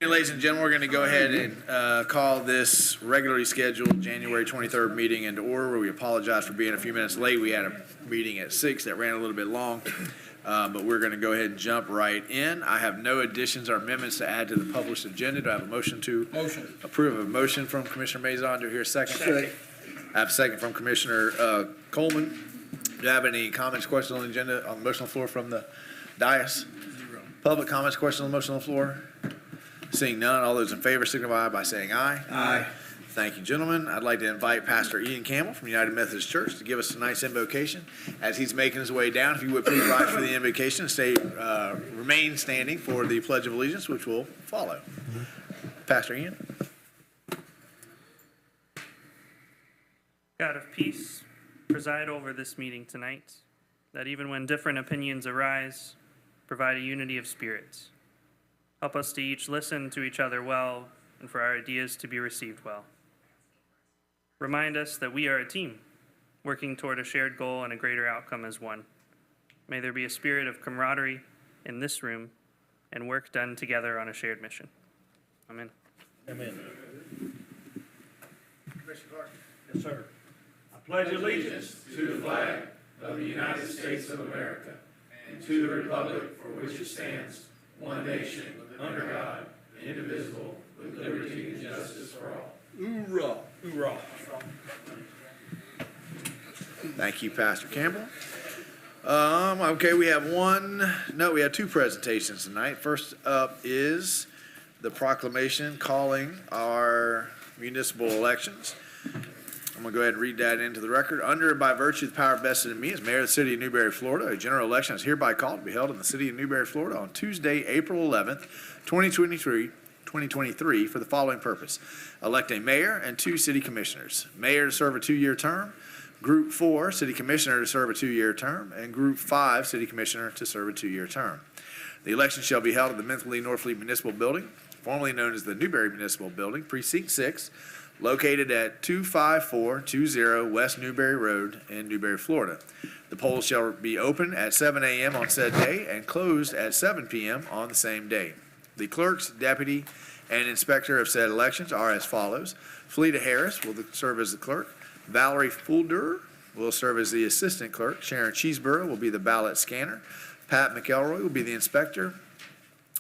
Ladies and gentlemen, we're going to go ahead and call this regularly scheduled January 23rd meeting into order. We apologize for being a few minutes late. We had a meeting at 6 that ran a little bit long, but we're going to go ahead and jump right in. I have no additions or amendments to add to the published agenda. Do I have a motion to approve? A motion from Commissioner Mazon. Do I hear a second? Second. I have a second from Commissioner Coleman. Do you have any comments, questions on the agenda, on the motion on the floor from the dais? Zero. Public comments, questions on the motion on the floor? Seeing none, all those in favor signify by saying aye. Aye. Thank you, gentlemen. I'd like to invite Pastor Ian Campbell from United Methodist Church to give us a nice invocation. As he's making his way down, if you would please rise for the invocation and remain standing for the Pledge of Allegiance, which will follow. Pastor Ian. God of peace, preside over this meeting tonight, that even when different opinions arise, provide a unity of spirits. Help us to each listen to each other well and for our ideas to be received well. Remind us that we are a team, working toward a shared goal and a greater outcome as one. May there be a spirit of camaraderie in this room and work done together on a shared mission. Amen. Amen. Commissioner Clark. Yes, sir. I pledge allegiance to the flag of the United States of America and to the republic for which it stands, one nation, under God, indivisible, with liberty and justice for all. Hoorah. Hoorah. Thank you, Pastor Campbell. Okay, we have we have two presentations tonight. First up is the proclamation calling our municipal elections. I'm going to go ahead and read that into the record. Under and by virtue of the power vested in me as mayor of the city of Newberry, Florida, a general election is hereby called to be held in the city of Newberry, Florida on Tuesday, April 11th, 2023 for the following purpose. Elect a mayor and 2 city commissioners. Mayor to serve a 2-year term. Group 4, city commissioner to serve a 2-year term. And Group 5, city commissioner to serve a 2-year term. The election shall be held at the Mentally Norfleet Municipal Building, formerly known as the Newberry Municipal Building, Precinct 6, located at 25420 West Newberry Road in Newberry, Florida. The polls shall be open at 7 a.m. on said day and closed at 7 p.m. on the same day. The clerks, deputy, and inspector of said elections are as follows. Felita Harris will serve as the clerk. Valerie Fulder will serve as the assistant clerk. Sharon Cheeseborough will be the ballot scanner. Pat McElroy will be the inspector.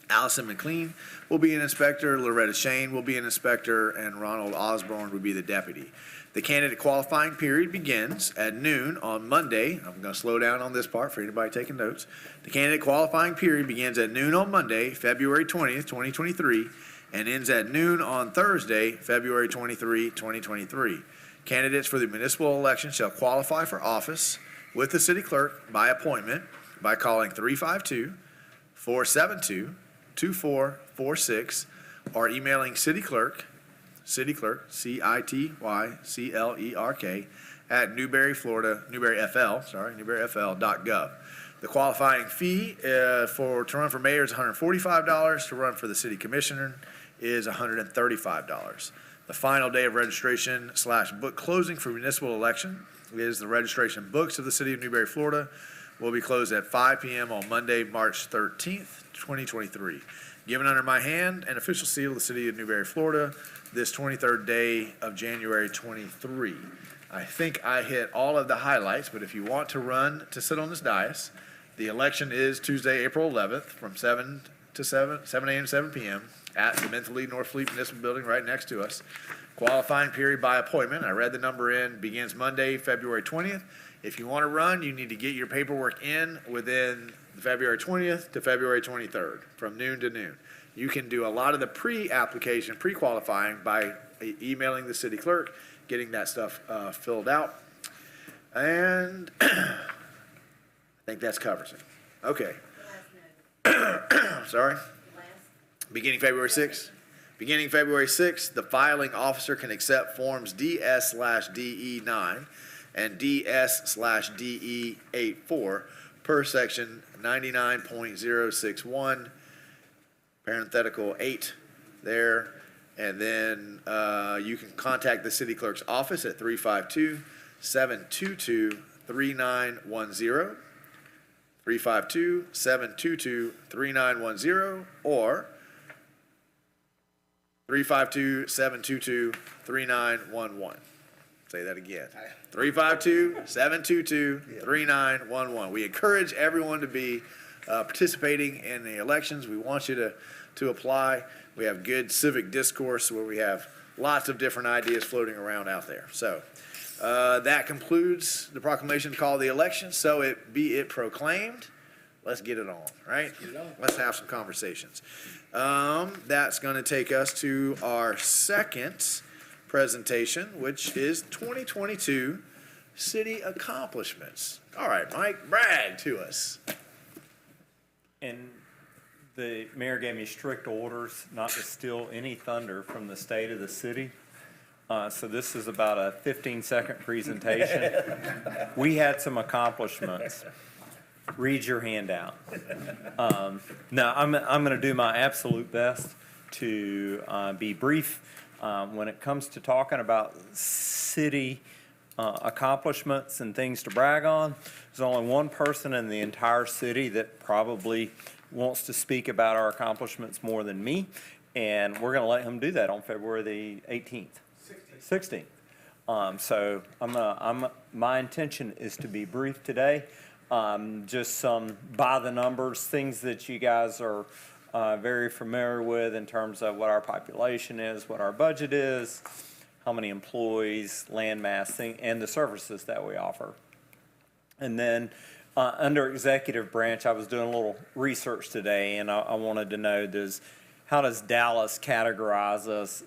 Allison McLean will be an inspector, Loretta Shane will be an inspector, and Ronald Osborne will be the deputy. The candidate qualifying period begins at noon on Monday. I'm going to slow down on this part for anybody taking notes. The candidate qualifying period begins at noon on Monday, February 20th, 2023, and ends at noon on Thursday, February 23, 2023. Candidates for the municipal election shall qualify for office with the city clerk by appointment by calling 352-472-2446, or emailing city clerk, CITYCLERK, at newberryfl.gov. The qualifying fee to run for mayor is $145. To run for the city commissioner is $135. The final day of registration / book closing for municipal election is the registration books of the city of Newberry, Florida, will be closed at 5 p.m. on Monday, March 13th, 2023. Given under my hand and official seal of the city of Newberry, Florida, this 23rd day of January 23. I think I hit all of the highlights, but if you want to run to sit on this dais, the election is Tuesday, April 11th from 7 a.m. to 7 p.m. at the Mentally Norfleet Municipal Building right next to us. Qualifying period by appointment, I read the number in, begins Monday, February 20th. If you want to run, you need to get your paperwork in within February 20th to February 23rd, from noon to noon. You can do a lot of the pre-application, pre-qualifying by emailing the city clerk, getting that stuff filled out. And I think that covers it. Okay. Sorry? Beginning February 6th? Beginning February 6th, the filing officer can accept forms DS/DE9 and DS/DE84 per section 99.061, parenthetical 8 there. And then you can contact the city clerk's office at 352-722-3910, 352-722-3910, or 352-722-3911. Say that again. 352-722-3911. We encourage everyone to be participating in the elections. We want you to apply. We have good civic discourse where we have lots of different ideas floating around out there. So that concludes the proclamation to call the election. So be it proclaimed. Let's get it on, right? Let's have some conversations. That's going to take us to our second presentation, which is 2022 city accomplishments. All right, Mike, brag to us. And the mayor gave me strict orders not to steal any thunder from the state of the city. So this is about a 15-second presentation. We had some accomplishments. Read your handout. Now, I'm going to do my absolute best to be brief. When it comes to talking about city accomplishments and things to brag on, there's only one person in the entire city that probably wants to speak about our accomplishments more than me, and we're going to let him do that on February the 18th. 16th. So my intention is to be brief today. Just some by the numbers, things that you guys are very familiar with in terms of what our population is, what our budget is, how many employees, land mass, and the services that we offer. And then under executive branch, I was doing a little research today, and I wanted to know how does Dallas categorize us?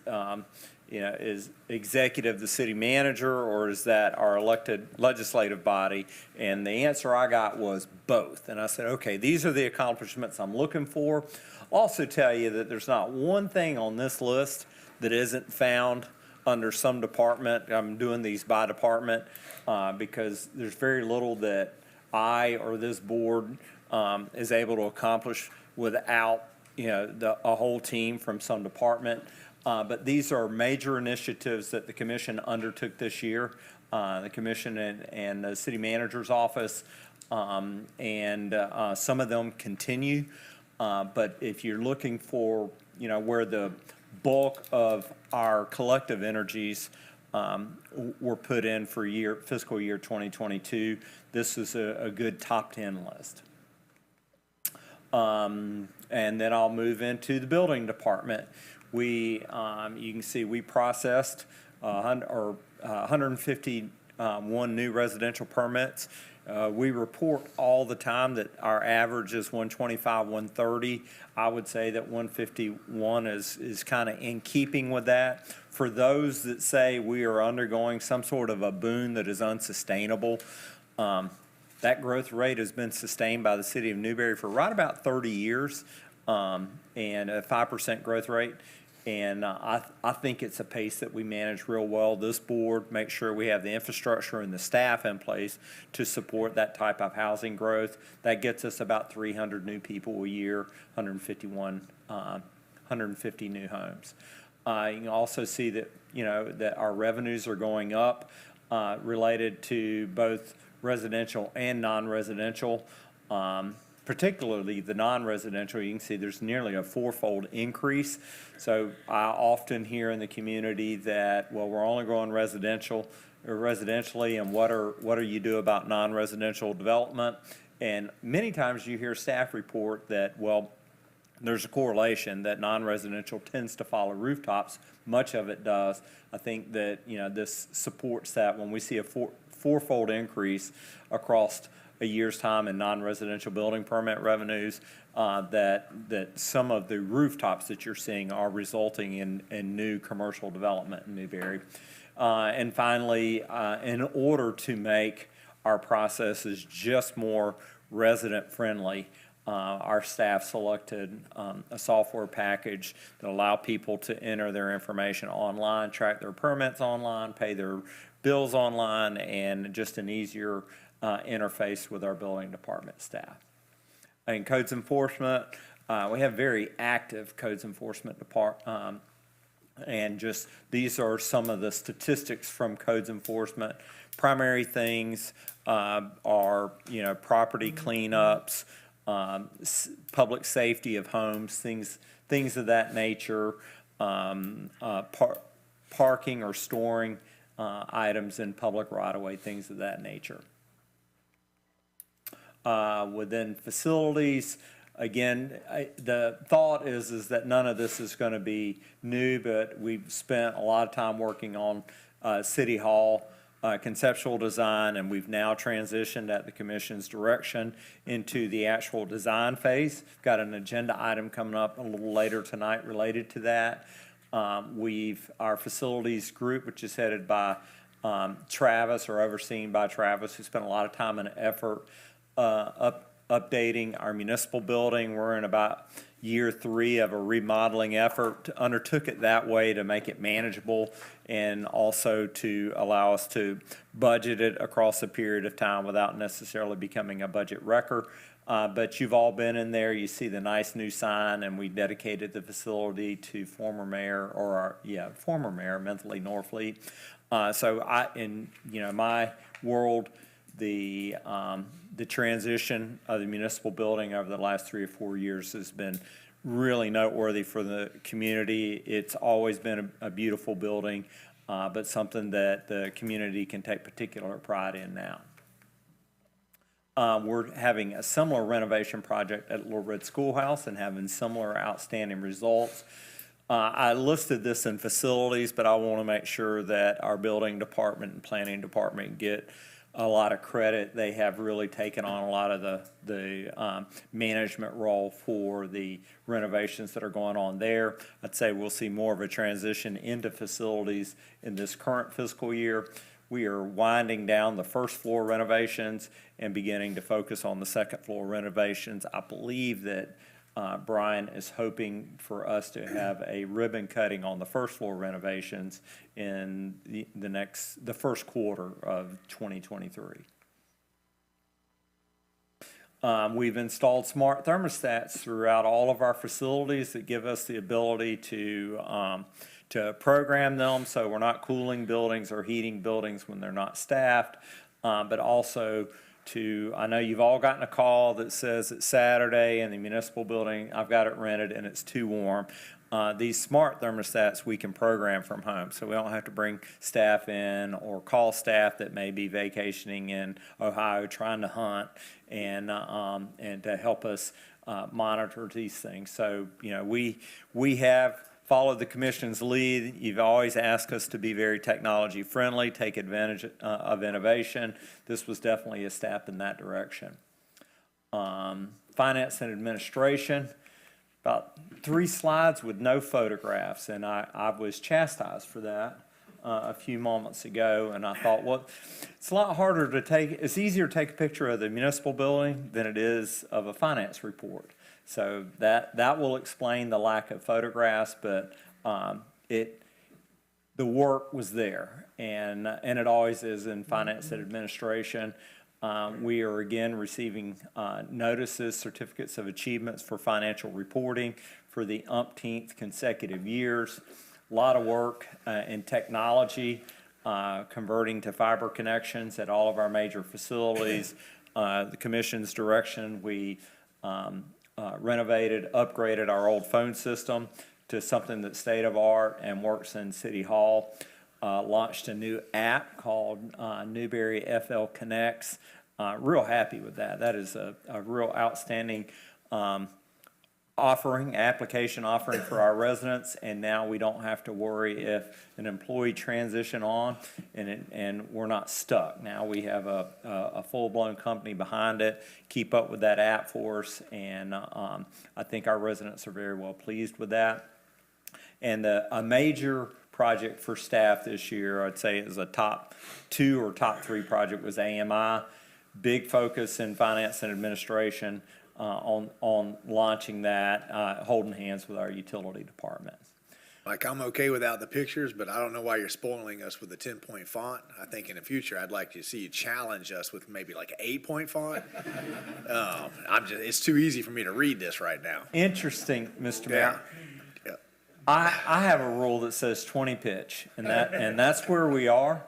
Is executive the city manager, or is that our elected legislative body? And the answer I got was both. And I said, okay, these are the accomplishments I'm looking for. Also tell you that there's not one thing on this list that isn't found under some department. I'm doing these by department because there's very little that I or this board is able to accomplish without a whole team from some department. But these are major initiatives that the commission undertook this year. The commission and the city manager's office, and some of them continue. But if you're looking for, where the bulk of our collective energies were put in for fiscal year 2022, this is a good top 10 list. And then I'll move into the building department. You can see we processed 151 new residential permits. We report all the time that our average is 125, 130. I would say that 151 is kind of in keeping with that. For those that say we are undergoing some sort of a boom that is unsustainable, that growth rate has been sustained by the city of Newberry for right about 30 years, and a 5% growth rate. And I think it's a pace that we manage real well. This board makes sure we have the infrastructure and the staff in place to support that type of housing growth. That gets us about 300 new people a year, 150 new homes. You can also see that that our revenues are going up related to both residential and non-residential. Particularly the non-residential, you can see there's nearly a fourfold increase. So I often hear in the community that, well, we're only growing residentially, and what do you do about non-residential development? And many times you hear staff report that, well, there's a correlation that non-residential tends to follow rooftops. Much of it does. I think that this supports that when we see a fourfold increase across a year's time in non-residential building permit revenues, that some of the rooftops that you're seeing are resulting in new commercial development in Newberry. And finally, in order to make our processes just more resident friendly, our staff selected a software package that allow people to enter their information online, track their permits online, pay their bills online, and just an easier interface with our building department staff. In codes enforcement, we have very active codes enforcement department, and just these are some of the statistics from codes enforcement. Primary things are property cleanups, public safety of homes, things of that nature. parking or storing items in public right-of-way, things of that nature. Within facilities, again, the thought is that none of this is going to be new, but we've spent a lot of time working on City Hall conceptual design, and we've now transitioned at the commission's direction into the actual design phase. Got an agenda item coming up a little later tonight related to that. Our facilities group, which is headed by Travis, or overseen by Travis, who spent a lot of time and effort updating our municipal building. We're in about year 3 of a remodeling effort. Undertook it that way to make it manageable and also to allow us to budget it across a period of time without necessarily becoming a budget wrecker. But you've all been in there. You see the nice new sign, and we dedicated the facility to former mayor, former mayor, Mentally Norfleet. So in my world, the transition of the municipal building over the last 3 or 4 years has been really noteworthy for the community. It's always been a beautiful building, but something that the community can take particular pride in now. We're having a similar renovation project at Little Red Schoolhouse and having similar outstanding results. I listed this in facilities, but I want to make sure that our building department and planning department get a lot of credit. They have really taken on a lot of the management role for the renovations that are going on there. I'd say we'll see more of a transition into facilities in this current fiscal year. We are winding down the first floor renovations and beginning to focus on the second floor renovations. I believe that Brian is hoping for us to have a ribbon cutting on the first floor renovations in the first quarter of 2023. We've installed smart thermostats throughout all of our facilities that give us the ability to program them so we're not cooling buildings or heating buildings when they're not staffed, but also I know you've all gotten a call that says it's Saturday in the municipal building, I've got it rented and it's too warm. These smart thermostats we can program from home, so we don't have to bring staff in or call staff that may be vacationing in Ohio trying to hunt and to help us monitor these things. So, we have followed the commission's lead. You've always asked us to be very technology friendly, take advantage of innovation. This was definitely a step in that direction. Finance and administration, about 3 slides with no photographs, and I was chastised for that a few moments ago, and I thought, well, it's a lot harder to take, it's easier to take a picture of the municipal building than it is of a finance report. So that will explain the lack of photographs, but the work was there, and it always is in finance and administration. We are again receiving notices, certificates of achievements for financial reporting for the umpteenth consecutive years. A lot of work in technology, converting to fiber connections at all of our major facilities. The commission's direction, we renovated, upgraded our old phone system to something that's state-of-art and works in City Hall. Launched a new app called Newberry FL Connects. Real happy with that. That is a real outstanding application offering for our residents, and now we don't have to worry if an employee transition on and we're not stuck. Now we have a full-blown company behind it, keep up with that app for us, and I think our residents are very well pleased with that. And a major project for staff this year, I'd say is a top 2 or top 3 project, was AMI. Big focus in finance and administration on launching that, holding hands with our utility department. Like, I'm okay without the pictures, but I don't know why you're spoiling us with the 10-point font. I think in the future, I'd like to see you challenge us with maybe like 8-point font. It's too easy for me to read this right now. Interesting, Mr. Mayor. Yeah. I have a rule that says 20 pitch, and that's where we are.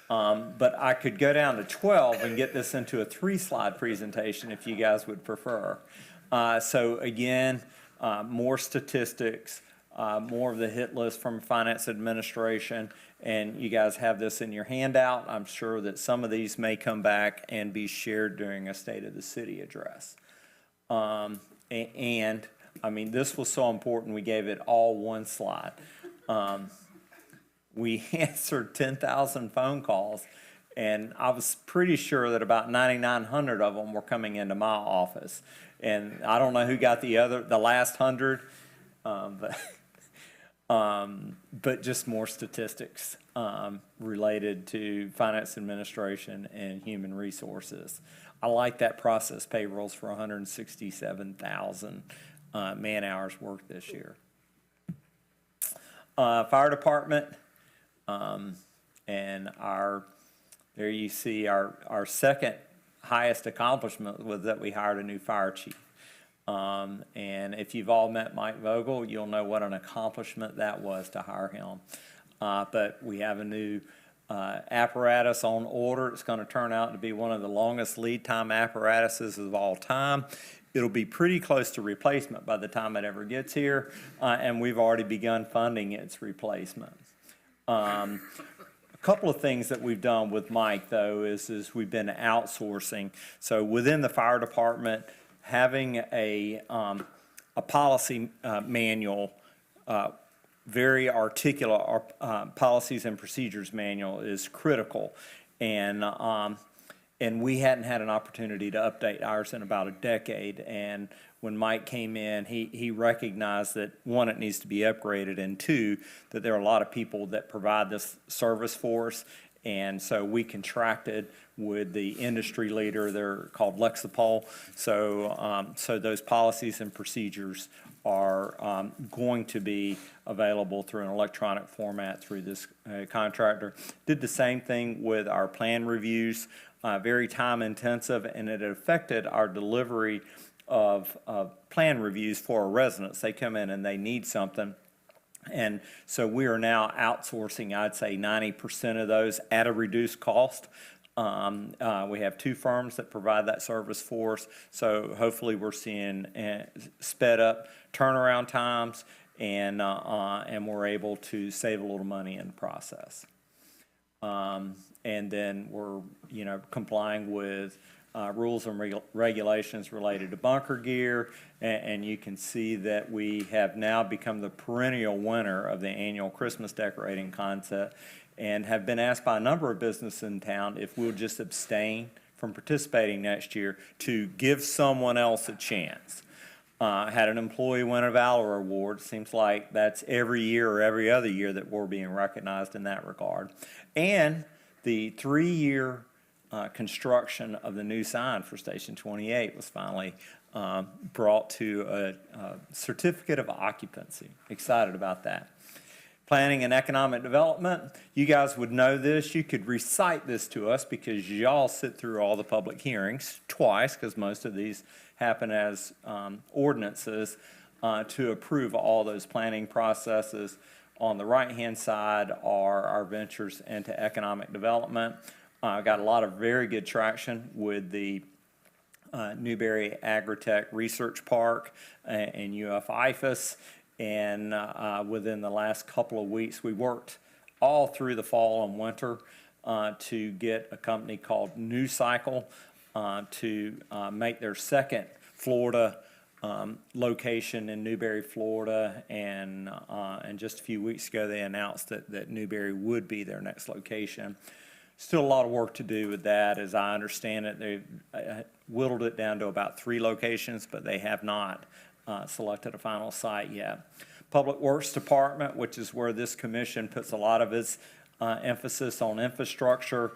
But I could go down to 12 and get this into a 3-slide presentation if you guys would prefer. So again, more statistics, more of the hit list from Finance Administration, and you guys have this in your handout. I'm sure that some of these may come back and be shared during a State of the City address. And, I mean, this was so important, we gave it all one slide. We answered 10,000 phone calls, and I was pretty sure that about 9,900 of them were coming into my office. And I don't know who got the last 100, but just more statistics related to Finance Administration and Human Resources. I like that process payrolls for 167,000 man-hours worked this year. Fire Department, and there you see our second highest accomplishment was that we hired a new fire chief. And if you've all met Mike Vogel, you'll know what an accomplishment that was to hire him. But we have a new apparatus on order. It's going to turn out to be one of the longest lead time apparatuses of all time. It'll be pretty close to replacement by the time it ever gets here, and we've already begun funding its replacement. A couple of things that we've done with Mike, though, is we've been outsourcing. So within the fire department, having a policy manual, very articulate policies and procedures manual is critical. And we hadn't had an opportunity to update ours in about a decade. And when Mike came in, he recognized that, one, it needs to be upgraded, and two, that there are a lot of people that provide this service for us. And so we contracted with the industry leader. They're called Lexipol. So those policies and procedures are going to be available through an electronic format through this contractor. Did the same thing with our plan reviews. Very time intensive, and it affected our delivery of plan reviews for our residents. They come in and they need something. And so we are now outsourcing, I'd say 90% of those at a reduced cost. We have two firms that provide that service for us. So hopefully we're seeing sped up turnaround times, and we're able to save a little money in the process. And then we're, complying with rules and regulations related to bunker gear, and you can see that we have now become the perennial winner of the annual Christmas decorating contest, and have been asked by a number of businesses in town if we'll just abstain from participating next year to give someone else a chance. Had an employee win a Valor Award. Seems like that's every year or every other year that we're being recognized in that regard. And the 3-year construction of the new sign for Station 28 was finally brought to a certificate of occupancy. Excited about that. Planning and economic development. You guys would know this. You could recite this to us because y'all sit through all the public hearings twice, because most of these happen as ordinances to approve all those planning processes. On the right-hand side are our ventures into economic development. Got a lot of very good traction with the Newberry Agritech Research Park and UF-IFAS. And within the last couple of weeks, we worked all through the fall and winter to get a company called New Cycle to make their second Florida location in Newberry, Florida. And just a few weeks ago, they announced that Newberry would be their next location. Still a lot of work to do with that. As I understand it, they've whittled it down to about 3 locations, but they have not selected a final site yet. Public Works Department, which is where this commission puts a lot of its emphasis on infrastructure,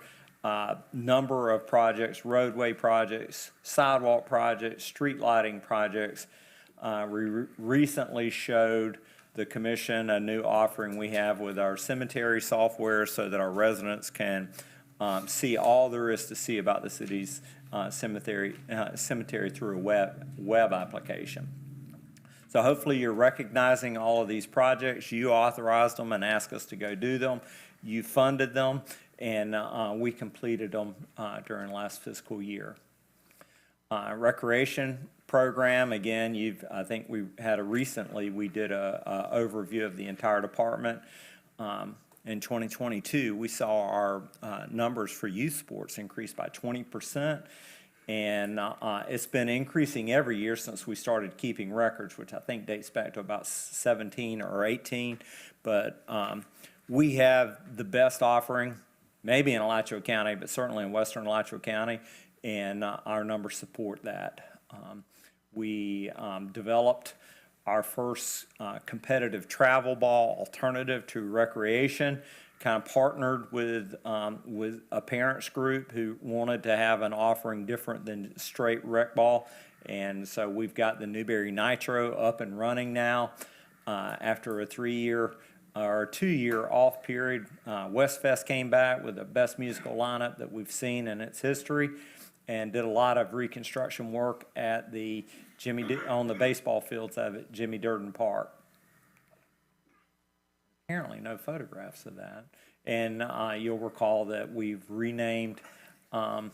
number of projects, roadway projects, sidewalk projects, street lighting projects. We recently showed the commission a new offering we have with our cemetery software so that our residents can see all there is to see about the city's cemetery through a web application. So hopefully you're recognizing all of these projects. You authorized them and asked us to go do them. You funded them, and we completed them during last fiscal year. Recreation program, again, I think we did a overview of the entire department. In 2022, we saw our numbers for youth sports increase by 20%. And it's been increasing every year since we started keeping records, which I think dates back to about 17 or 18. But we have the best offering, maybe in Alachua County, but certainly in western Alachua County, and our numbers support that. We developed our first competitive travel ball alternative to recreation, kind of partnered with a parents group who wanted to have an offering different than straight rec ball. And so we've got the Newberry Nitro up and running now after a 3-year or 2-year off period. Westfest came back with the best musical lineup that we've seen in its history and did a lot of reconstruction work at on the baseball fields at Jimmy Durden Park. Apparently no photographs of that. And you'll recall that we've renamed one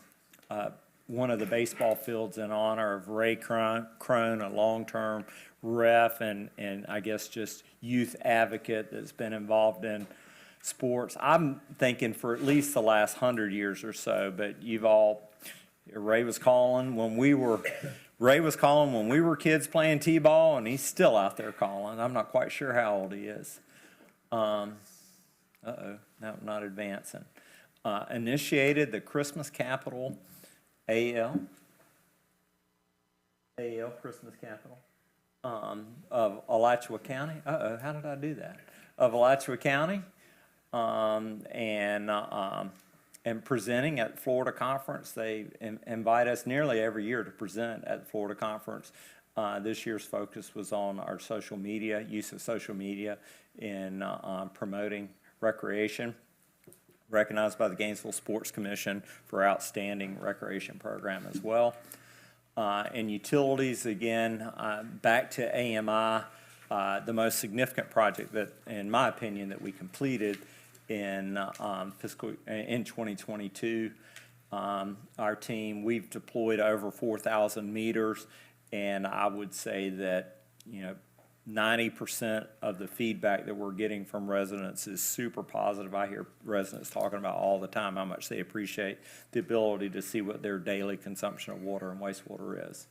of the baseball fields in honor of Ray Crone, a long-term ref and I guess just youth advocate that's been involved in sports. I'm thinking for at least the last 100 years or so, but Ray was calling when we were kids playing t-ball, and he's still out there calling. I'm not quite sure how old he is. No, not advancing. Initiated the Christmas Capital AL Christmas Capital of Alachua County. How did I do that? Of Alachua County, and presenting at Florida Conference. They invite us nearly every year to present at the Florida Conference. This year's focus was on our social media, use of social media in promoting recreation, recognized by the Gainesville Sports Commission for outstanding recreation program as well. And utilities, again, back to AMI, the most significant project that, in my opinion, that we completed in 2022. Our team, we've deployed over 4,000 meters, and I would say that 90% of the feedback that we're getting from residents is super positive. I hear residents talking about all the time how much they appreciate the ability to see what their daily consumption of water and wastewater is.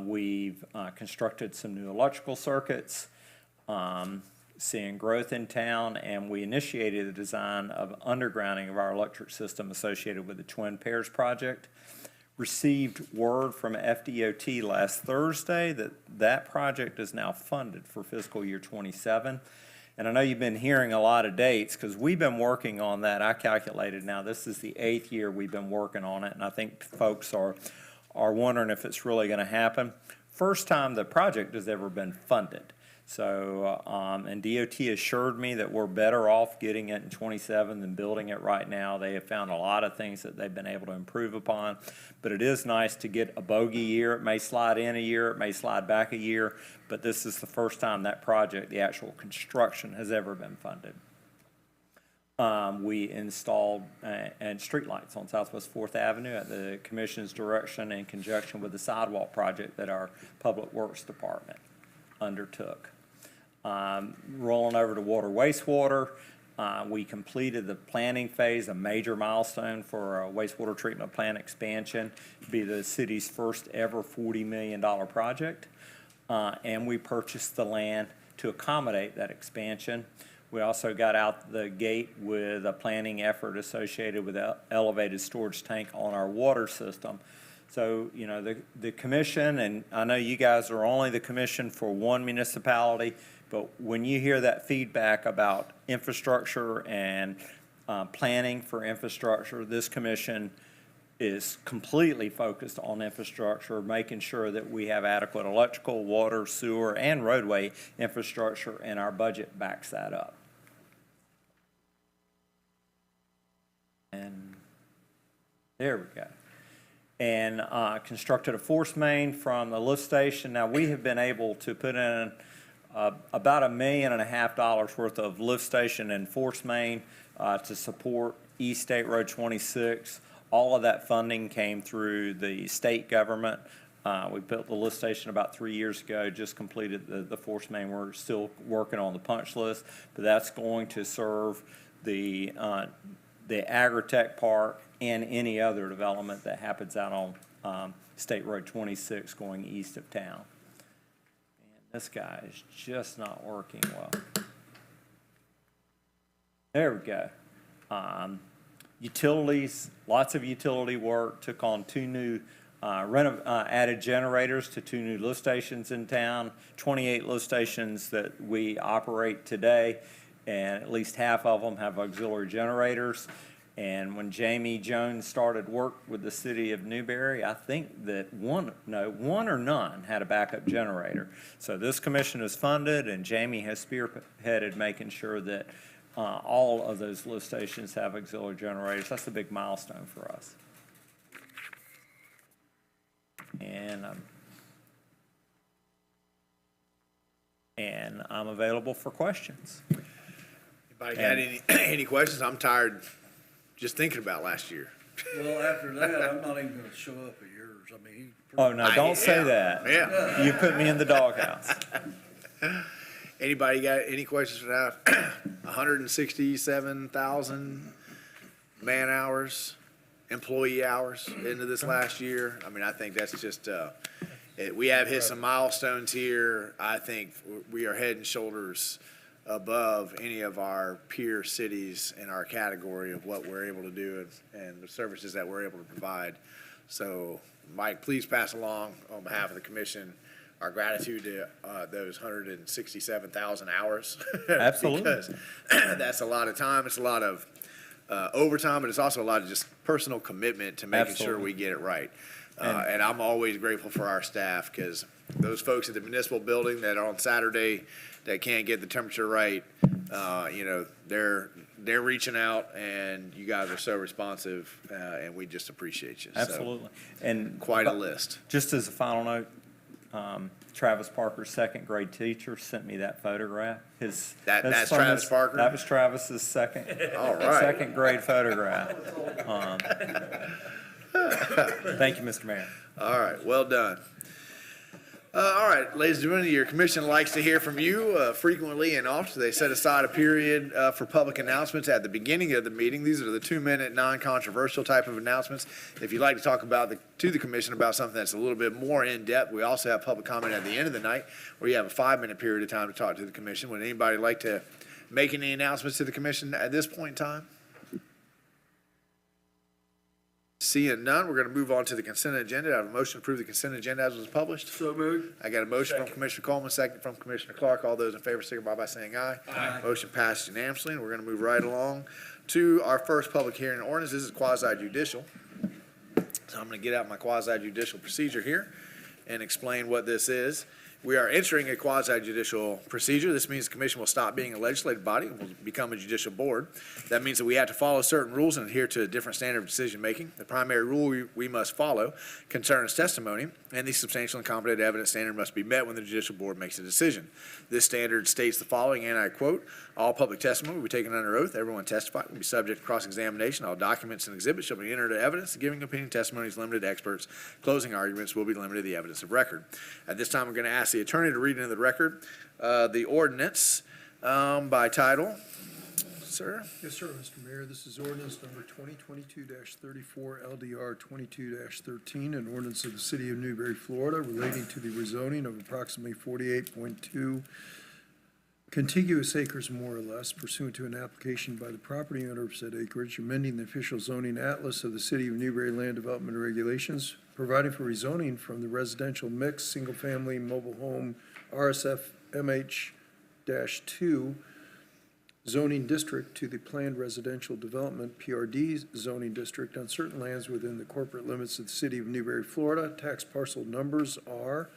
We've constructed some new electrical circuits, seeing growth in town, and we initiated the design of undergrounding of our electric system associated with the Twin Pairs project. Received word from FDOT last Thursday that project is now funded for fiscal year 27. And I know you've been hearing a lot of dates because we've been working on that. I calculated now this is the 8th year we've been working on it, and I think folks are wondering if it's really going to happen. First time the project has ever been funded. So, and DOT assured me that we're better off getting it in 27 than building it right now. They have found a lot of things that they've been able to improve upon, but it is nice to get a bogey year. It may slide in a year, it may slide back a year, but this is the first time that project, the actual construction, has ever been funded. We installed streetlights on Southwest 4th Avenue at the Commission's direction in conjunction with the sidewalk project that our Public Works Department undertook. Rolling over to water wastewater, we completed the planning phase, a major milestone for a wastewater treatment plant expansion. It'd be the city's first ever $40 million project. And we purchased the land to accommodate that expansion. We also got out the gate with a planning effort associated with an elevated storage tank on our water system. So, the commission, and I know you guys are only the commission for one municipality, but when you hear that feedback about infrastructure and planning for infrastructure, this commission is completely focused on infrastructure, making sure that we have adequate electrical, water, sewer, and roadway infrastructure, and our budget backs that up. And there we go. And constructed a force main from the lift station. Now, we have been able to put in about $1.5 million worth of lift station and force main to support East State Road 26. All of that funding came through the state government We built the lift station about 3 years ago, just completed the force main. We're still working on the punch list, but that's going to serve the Agritech Park and any other development that happens out on State Road 26 going east of town. And this guy is just not working well. There we go. Utilities, lots of utility work, took on two new, added generators to two new lift stations in town, 28 lift stations that we operate today, and at least half of them have auxiliary generators. And when Jamie Jones started work with the city of Newberry, I think that one or none had a backup generator. So this commission is funded, and Jamie has spearheaded making sure that all of those lift stations have auxiliary generators. That's a big milestone for us. And I'm available for questions. Anybody got any questions? I'm tired just thinking about last year. Well, after that, I'm not even gonna show up at yours. I mean, Oh, no, don't say Yeah. that. Yeah. You put me in the doghouse. Anybody got any questions for that? 167,000 man hours, employee hours into this last year. I mean, I think that's just, we have hit some milestones here. I think we are head and shoulders above any of our peer cities in our category of what we're able to do and the services that we're able to provide. So, Mike, please pass along on behalf of the commission our gratitude to those 167,000 hours. Absolutely. Because that's a lot of time. It's a lot of overtime, but it's also a lot of just personal commitment to making sure Absolutely. we get it right. And I'm always grateful for our staff, because those folks at the municipal building that are on Saturday that can't get the temperature right, they're reaching out, and you guys are so responsive, and we just appreciate you. So, Absolutely. And quite a list. just as a final note, Travis Parker's second grade teacher sent me that photograph. That's Travis Parker? That was Travis's second, All right. second grade photograph. Thank you, Mr. Mayor. All right, well done. All right, ladies and gentlemen, your commission likes to hear from you frequently and often. They set aside a period for public announcements at the beginning of the meeting. These are the 2-minute, non-controversial type of announcements. If you'd like to talk to the commission about something that's a little bit more in-depth, we also have public comment at the end of the night, where you have a 5-minute period of time to talk to the commission. Would anybody like to make any announcements to the commission at this point in time? Seeing none, we're going to move on to the consent agenda. I have a motion to approve the consent agenda as was published. so moved. I got a motion from Commissioner Coleman, second from Commissioner Clark. All those in favor signify by saying aye. Aye. Motion passed unanimously, and we're going to move right along to our first public hearing ordinance. This is quasi-judicial. So I'm going to get out my quasi-judicial procedure here and explain what this is. We are entering a quasi-judicial procedure. This means the commission will stop being a legislative body and will become a judicial board. That means that we have to follow certain rules and adhere to a different standard of decision-making. The primary rule we must follow concerns testimony, and the substantial and competent evidence standard must be met when the judicial board makes a decision. This standard states the following, and I quote, "All public testimony will be taken under oath. Everyone testified will be subject to cross-examination. All documents and exhibits shall be entered into evidence. The giving opinion testimony is limited to experts. Closing arguments will be limited to the evidence of record." At this time, we're going to ask the attorney to read into the record the ordinance by title. Sir? Yes, sir, Mr. Mayor. This is ordinance number 2022-34 LDR 22-13, an ordinance of the City of Newberry, Florida, relating to the rezoning of approximately 48.2 contiguous acres more or less pursuant to an application by the property owner of said acreage, amending the official zoning atlas of the City of Newberry Land Development Regulations, providing for rezoning from the residential mix, single-family mobile home RSF MH-2 zoning district to the planned residential development PRD zoning district on certain lands within the corporate limits of the City of Newberry, Florida. Tax parcel numbers are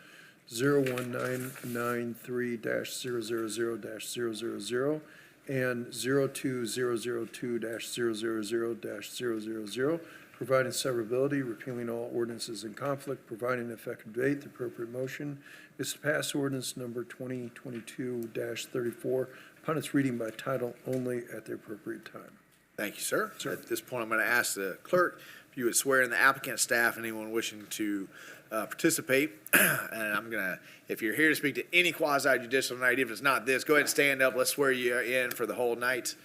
01993-000-000 and 02002-000-000, providing severability, repealing all ordinances in conflict, providing an effective date. The appropriate motion is to pass ordinance number 2022-34 upon its reading by title only at the appropriate time. Thank you, sir. At this point, I'm going to ask the clerk If you would swear in the applicant, staff, and anyone wishing to participate. And I'm going to, if you're here to speak to any quasi judicial tonight, even if it's not this, go ahead and stand up. Let's swear you in for the whole night.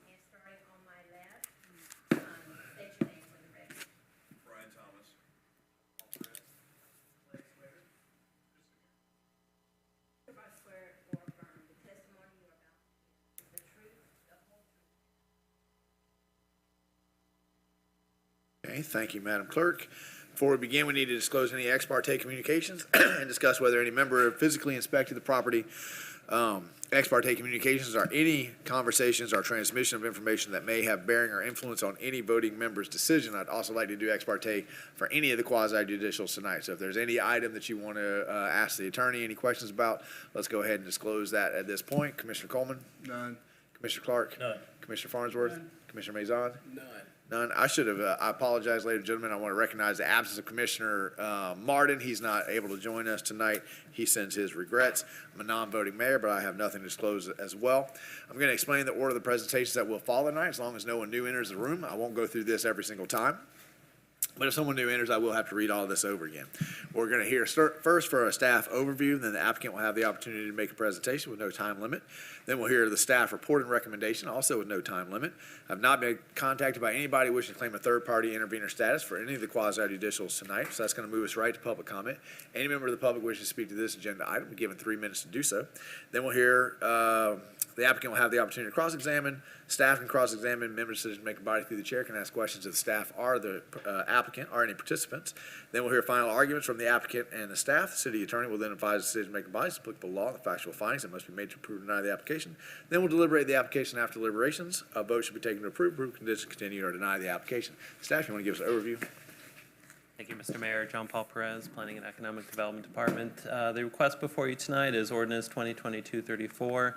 And starting on my left, state your name for the record. Brian Thomas. I swear or affirm the testimony you are about to give, the truth, the whole truth. Okay, thank you, Madam Clerk. Before we begin, we need to disclose any ex parte communications and discuss whether any member physically inspected the property. Ex parte communications are any conversations or transmission of information that may have bearing or influence on any voting member's decision. I'd also like to do ex parte for any of the quasi judicials tonight. So if there's any item that you want to ask the attorney, any questions about, let's go ahead and disclose that at this point. Commissioner Coleman? None. Commissioner Clark? None. Commissioner Farnsworth? Commissioner Maison? None. None. I should have, I apologize, ladies and gentlemen. I want to recognize the absence of Commissioner Martin. He's not able to join us tonight. He sends his regrets. I'm a non-voting mayor, but I have nothing to disclose as well. I'm going to explain the order of the presentations that will follow tonight, as long as no one new enters the room. I won't go through this every single time. But if someone new enters, I will have to read all of this over again. We're going to hear first for a staff overview, then the applicant will have the opportunity to make a presentation with no time limit. Then we'll hear the staff report and recommendation, also with no time limit. I've not been contacted by anybody wishing to claim a third-party intervener status for any of the quasi-judicials tonight, so that's going to move us right to public comment. Any member of the public wishing to speak to this agenda item will be given 3 minutes to do so. Then we'll hear the applicant will have the opportunity to cross-examine. Staff can cross-examine. Members of the decision-making body through the chair can ask questions of the staff or the applicant or any participants. Then we'll hear final arguments from the applicant and the staff. The city attorney will then advise the decision-making bodies applicable law and the factual findings that must be made to approve or deny the application. Then we'll deliberate the application. After deliberations, a vote should be taken to approve, condition, continue, or deny the application. Staff, you want to give us an overview? Thank you, Mr. Mayor. John Paul Perez, Planning and Economic Development Department. The request before you tonight is ordinance 2022-34,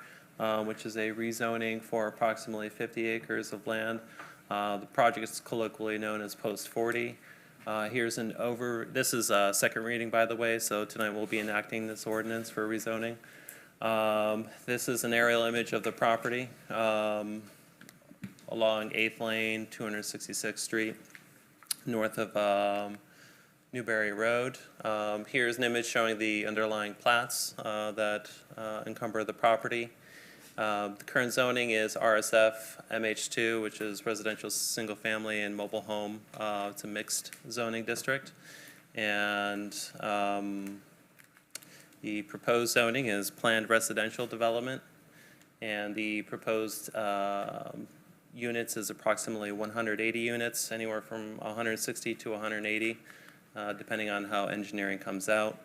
which is a rezoning for approximately 50 acres of land. The project is colloquially known as Post 40. This is a second reading, by the way, so tonight we'll be enacting this ordinance for rezoning. This is an aerial image of the property along 8th Lane, 266th Street, north of Newberry Road. Here's an image showing the underlying plats that encumber the property. The current zoning is RSF MH2, which is residential single family and mobile home. It's a mixed zoning district. And the proposed zoning is planned residential development. And the proposed units is approximately 180 units, anywhere from 160 to 180, depending on how engineering comes out.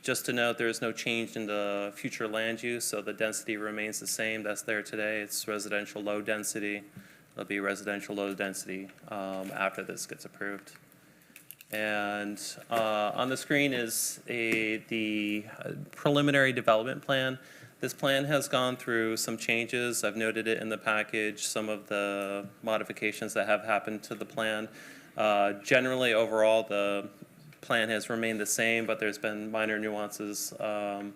Just to note, there is no change in the future land use, so the density remains the same. That's there today. It's residential low density. It'll be residential low density after this gets approved. And on the screen is the preliminary development plan. This plan has gone through some changes. I've noted it in the package, some of the modifications that have happened to the plan. Generally, overall, the plan has remained the same, but there's been minor nuances that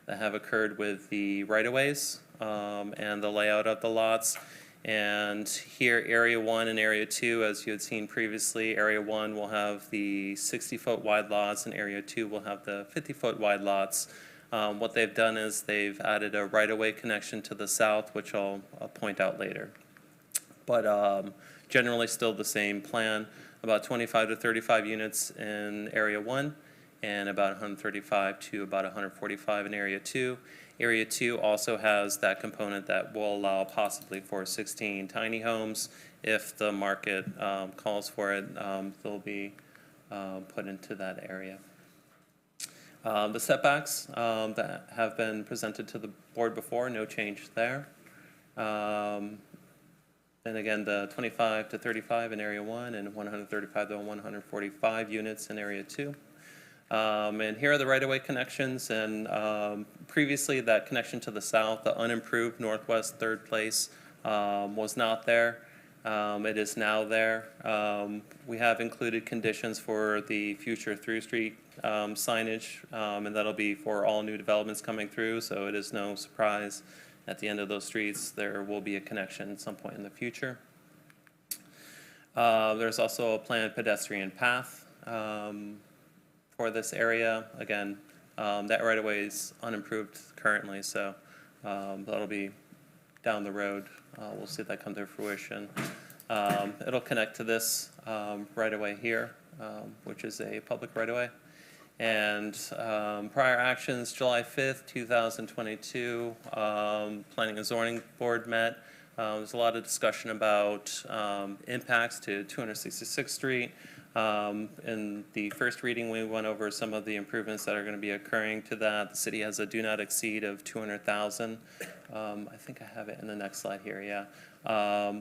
have occurred with the right-of-ways and the layout of the lots. And here, Area 1 and Area 2, as you had seen previously, Area 1 will have the 60-foot wide lots, and Area 2 will have the 50-foot wide lots. What they've done is they've added a right-of-way connection to the south, which I'll point out later. But generally still the same plan. About 25 to 35 units in Area 1 and about 135 to about 145 in Area 2. Area 2 also has that component that will allow possibly for 16 tiny homes. If the market calls for it, they'll be put into that area. The setbacks that have been presented to the board before, no change there. And again, the 25 to 35 in Area 1 and 135 to 145 units in Area 2. And here are the right-of-way connections. And previously, that connection to the south, the unimproved northwest third place, was not there. It is now there. We have included conditions for the future through street signage, and that'll be for all new developments coming through, so it is no surprise at the end of those streets there will be a connection at some point in the future. There's also a planned pedestrian path for this area. Again, that right-of-way is unimproved currently, so that'll be down the road. We'll see that come to fruition. It'll connect to this right-of-way here, which is a public right-of-way. And prior actions, July 5th, 2022, Planning and Zoning Board met. There's a lot of discussion about impacts to 266th Street. In the first reading, we went over some of the improvements that are going to be occurring to that. The city has a do not exceed of 200,000. I think I have it in the next slide here, yeah.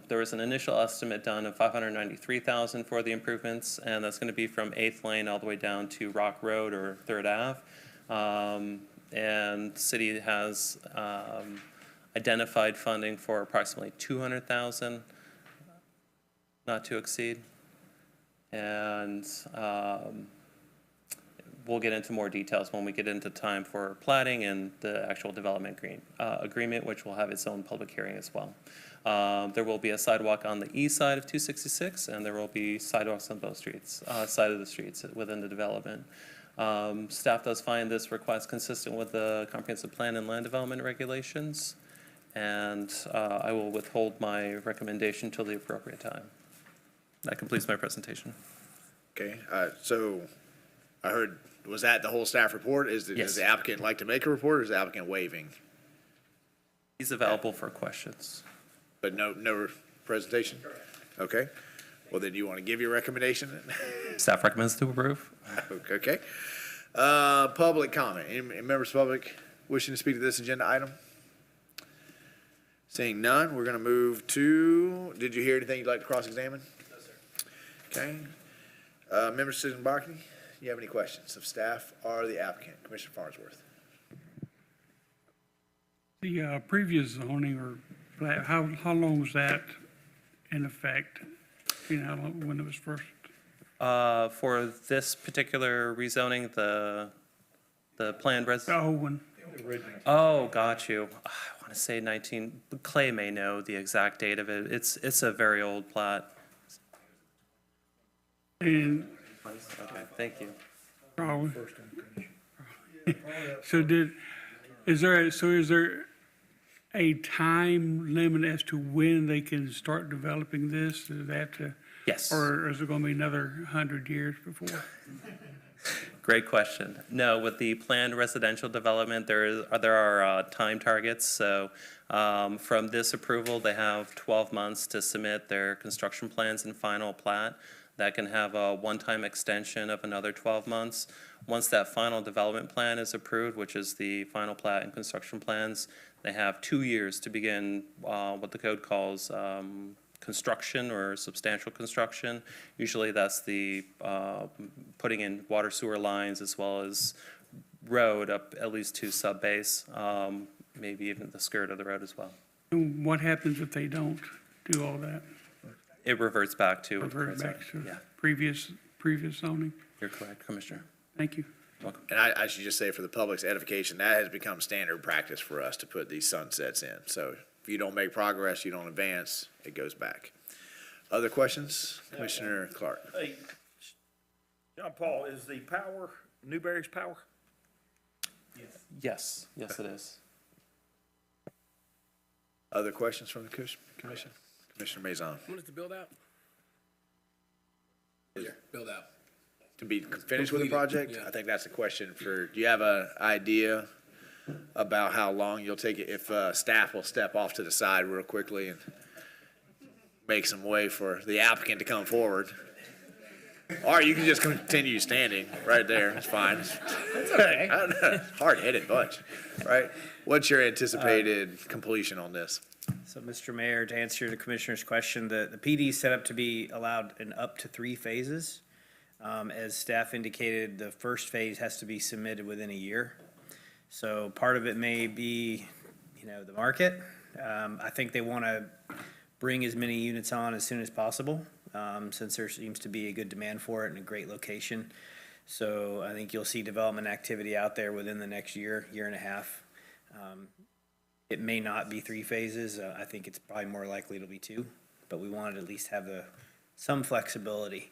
There was an initial estimate done of 593,000 for the improvements, and that's going to be from 8th Lane all the way down to Rock Road or 3rd Ave. And the city has identified funding for approximately 200,000, not to exceed. And we'll get into more details when we get into time for plating and the actual development agreement, which will have its own public hearing as well. There will be a sidewalk on the east side of 266, and there will be sidewalks on both streets, side of the streets within the development. Staff does find this request consistent with the comprehensive plan and land development regulations, and I will withhold my recommendation till the appropriate time. That completes my presentation. Okay, so I heard, was that the whole staff report? Yes. Does the applicant like to make a report, or is the applicant waiving? He's available for questions. But no presentation? Okay. Well, then you want to give your recommendation? Staff recommends to approve. Okay. Public comment. Any members of the public wishing to speak to this agenda item? Seeing none, we're going to move to, did you hear anything you'd like to cross-examine? No, sir. Okay. Member Susan Barkey, you have any questions of staff or the applicant? Commissioner Farnsworth. The previous zoning or plat, how long was that in effect? You know, when it was first? For this particular rezoning, the planned The old one? Oh, got you. I want to say 19, Clay may know the exact date of it. It's a very old plat. And Okay, thank you. probably. So is there a time limit as to when they can start developing this? Is that Yes. or is it going to be another 100 years before? Great question. No, with the planned residential development, there are time targets. So from this approval, they have 12 months to submit their construction plans and final plat. That can have a one-time extension of another 12 months. Once that final development plan is approved, which is the final plat and construction plans, they have 2 years to begin what the code calls construction or substantial construction. Usually that's the putting in water sewer lines as well as road up at least to sub-base, maybe even the skirt of the road as well. And what happens if they don't do all that? It reverts back to. Revert back to Yeah, previous zoning? you're correct, Commissioner. Thank you. Welcome. And I should just say for the public's edification, that has become standard practice for us to put these sunsets in. So if you don't make progress, you don't advance, it goes back. Other questions? Commissioner Clark. Hey, John Paul, is the power, Newberry's power? Yes, yes it is. Other questions from the commission? Commissioner Mazon. When is the build out? Build out. To be finished with the Completed, project? yeah. I think that's a question for, do you have an idea about how long you'll take it? If staff will step off to the side real quickly and make some way for the applicant to come forward. Or you can just continue standing right there, it's fine. It's okay. Hard-headed bunch, right? What's your anticipated completion on this? So, Mr. Mayor, to answer the commissioner's question, the PD is set up to be allowed in up to 3 phases. As staff indicated, the first phase has to be submitted within a year. So part of it may be, the market. I think they want to bring as many units on as soon as possible, since there seems to be a good demand for it and a great location. So I think you'll see development activity out there within the next year and a half. It may not be 3 phases. I think it's probably more likely it'll be 2, but we wanted to at least have the some flexibility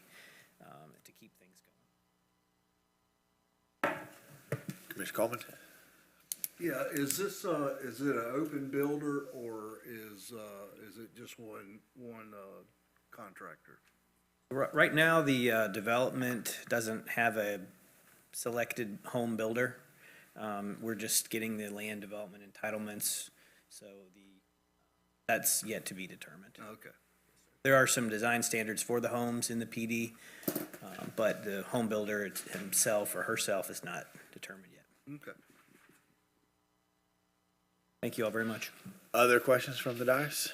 to keep things going. Commissioner Coleman? Yeah, is this, is it an open builder or is it just one contractor? Right now, the development doesn't have a selected home builder. We're just getting the land development entitlements, so that's yet to be determined. Okay. There are some design standards for the homes in the PD, but the home builder himself or herself is not determined yet. Okay. Thank you all very much. Other questions from the dais?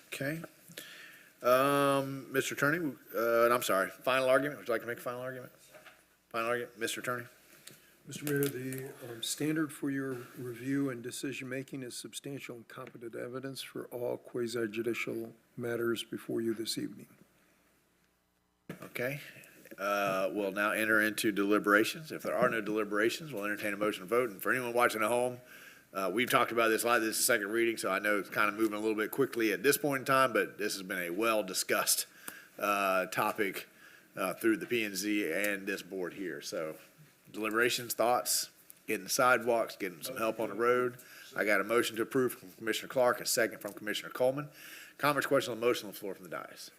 Okay. Mr. Attorney, and I'm sorry, final argument, would you like to make a final argument? Final argument, Mr. Attorney? Mr. Mayor, the standard for your review and decision-making is substantial and competent evidence for all quasi-judicial matters before you this evening. Okay. We'll now enter into deliberations. If there are no deliberations, we'll entertain a motion to vote. And for anyone watching at home, we've talked about this a lot. This is the second reading, so I know it's kind of moving a little bit quickly at this point in time, but this has been a well-discussed topic through the P&Z and this board here. So deliberations, thoughts, getting the sidewalks, getting some help on the road. I got a motion to approve from Commissioner Clark, a second from Commissioner Coleman. Comments, questions on the motion on the floor from the dais?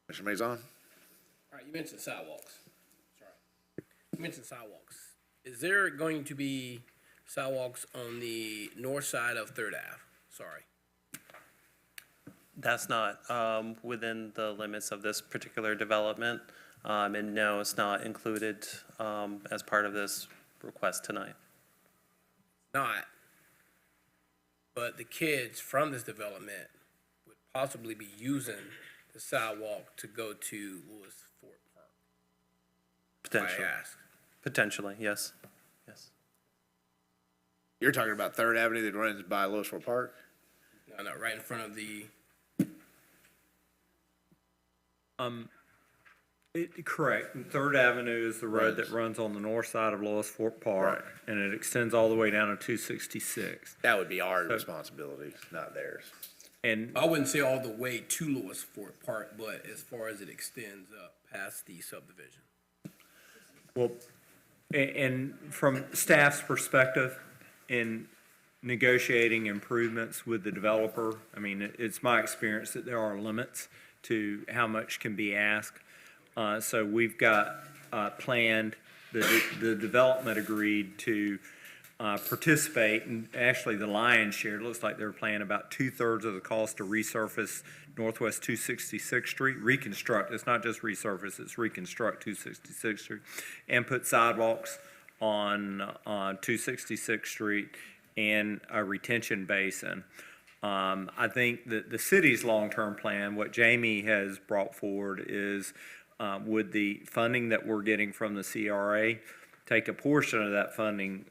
Commissioner Maison? All right, you mentioned sidewalks. Sorry. You mentioned sidewalks. Is there going to be sidewalks on the north side of Third Ave? Sorry. That's not within the limits of this particular development, and no, it's not included as part of this request tonight. Not. But the kids from this development would possibly be using the sidewalk to go to Lewis Fort Park. Potentially. I ask. Potentially, yes. Yes. You're talking about Third Avenue that runs by Lewisville Park? No, right in front of the. Correct. And Third Avenue is the road that runs on the north side of Lois Fort Park, and it extends all the way down to 266. That would be our responsibility, not theirs. And I wouldn't say all the way to Lewis Fort Park, but as far as it extends up past the subdivision. well, and from staff's perspective, in negotiating improvements with the developer, I mean, it's my experience that there are limits to how much can be asked. So we've got planned, the development agreed to participate, and actually the lion's share, it looks like they're planning about 2/3 of the cost to resurface Northwest 266th Street, reconstruct, it's not just resurface, it's reconstruct 266th Street, and put sidewalks on 266th Street and a retention basin. I think that the city's long-term plan, what Jamie has brought forward is with the funding that we're getting from the CRA, take a portion of that funding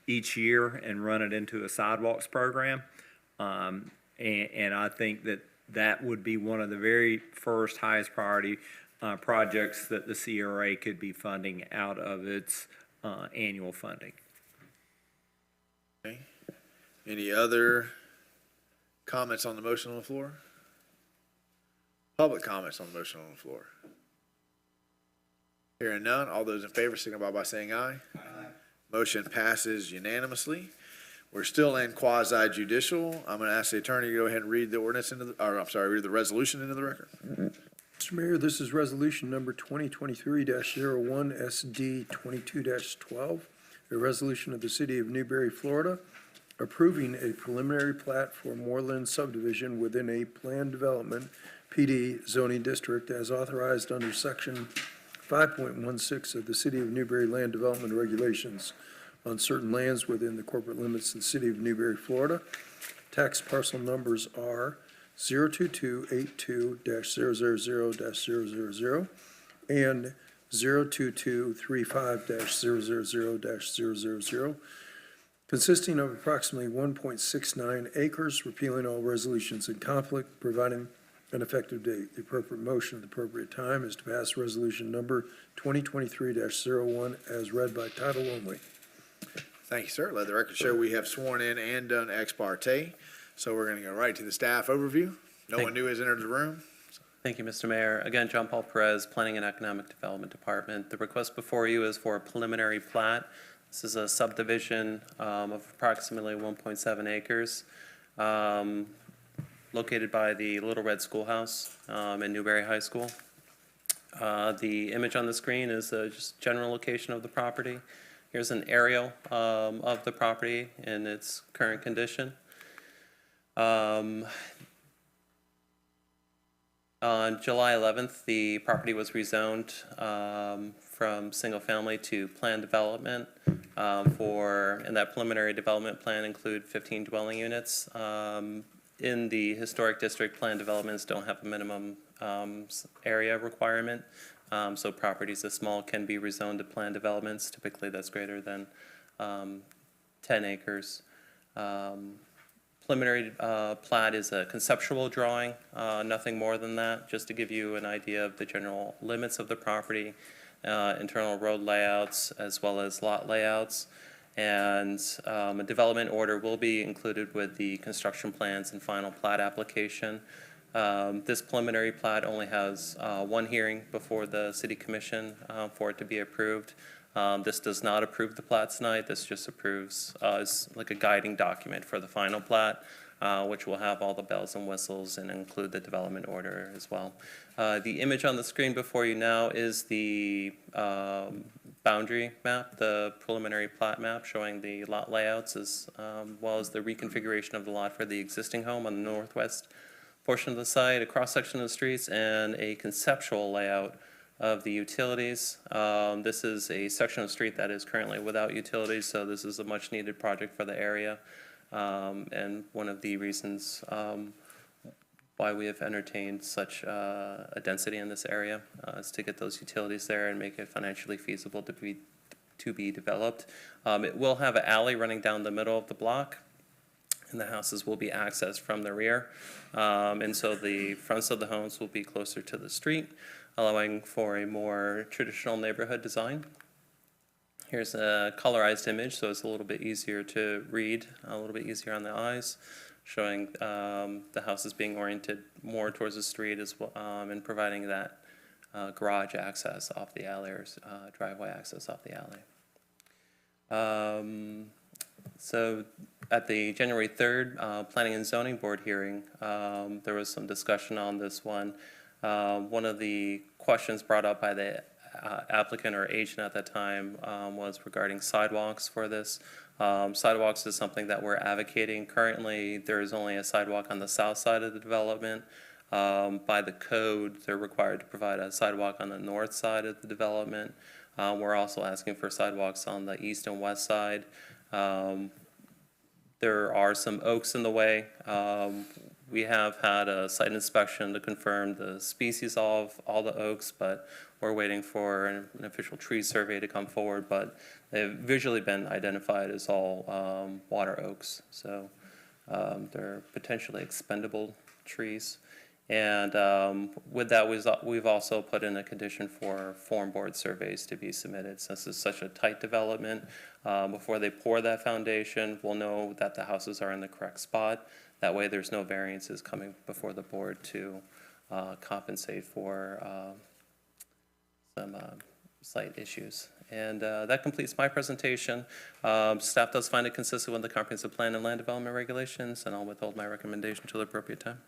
each year and run it into a sidewalks program. And I think that would be one of the very first highest priority projects that the CRA could be funding out of its annual funding. Okay. Any other comments on the motion on the floor? Public comments on the motion on the floor? Hearing none, all those in favor signify by saying aye. Aye. Motion passes unanimously. We're still in quasi judicial. I'm gonna ask the attorney to go ahead and read the ordinance read the resolution into the record. Mr. Mayor, this is resolution number 2023-01 SD 22-12, a resolution of the City of Newberry, Florida, approving a preliminary plat for Moreland subdivision within a planned development PD zoning district as authorized under section 5.16 of the City of Newberry Land Development Regulations on certain lands within the corporate limits of the City of Newberry, Florida. Tax parcel numbers are 02282-000-000 and 02235-000-000, consisting of approximately 1.69 acres, repealing all resolutions in conflict, providing an effective date. The appropriate motion at the appropriate time is to pass resolution number 2023-01 as read by title only. Thank you, sir. Let the record show we have sworn in and done ex parte. So we're gonna go right to the staff overview. No one new has entered the room. Thank you, Mr. Mayor. Again, John Paul Perez, Planning and Economic Development Department. The request before you is for a preliminary plat. This is a subdivision of approximately 1.7 acres, located by the Little Red Schoolhouse in Newberry High School. The image on the screen is just general location of the property. Here's an aerial of the property in its current condition. On July 11th, the property was rezoned from single-family to planned development and that preliminary development plan include 15 dwelling units. In the historic district, planned developments don't have a minimum area requirement, so properties this small can be rezoned to planned developments. Typically, that's greater than 10 acres. Preliminary plat is a conceptual drawing, nothing more than that, just to give you an idea of the general limits of the property, internal road layouts, as well as lot layouts. And a development order will be included with the construction plans and final plat application. This preliminary plat only has one hearing before the City Commission for it to be approved. This does not approve the plat tonight. This just approves, is like a guiding document for the final plat, which will have all the bells and whistles and include the development order as well. The image on the screen before you now is the boundary map, the preliminary plat map showing the lot layouts as well as the reconfiguration of the lot for the existing home on the northwest portion of the site, a cross-section of the streets, and a conceptual layout of the utilities. This is a section of the street that is currently without utilities, so this is a much-needed project for the area. And one of the reasons why we have entertained such a density in this area is to get those utilities there and make it financially feasible to be developed. It will have an alley running down the middle of the block, and the houses will be accessed from the rear. And so the fronts of the homes will be closer to the street, allowing for a more traditional neighborhood design. Here's a colorized image, so it's a little bit easier to read, a little bit easier on the eyes, showing the houses being oriented more towards the street as well, and providing that garage access off the alley or driveway access off the alley. So at the January 3rd Planning and Zoning Board hearing, there was some discussion on this one. One of the questions brought up by the applicant or agent at that time was regarding sidewalks for this. Sidewalks is something that we're advocating. Currently, there is only a sidewalk on the south side of the development. By the code, they're required to provide a sidewalk on the north side of the development. We're also asking for sidewalks on the east and west side. There are some oaks in the way. We have had a site inspection to confirm the species of all the oaks, but we're waiting for an official tree survey to come forward, but they've visually been identified as all water oaks. So they're potentially expendable trees. And with that, we've also put in a condition for form board surveys to be submitted. Since it's such a tight development, before they pour that foundation, we'll know that the houses are in the correct spot. That way there's no variances coming before the board to compensate for some site issues. And that completes my presentation. Staff does find it consistent with the comprehensive plan and land development regulations, and I'll withhold my recommendation until the appropriate time.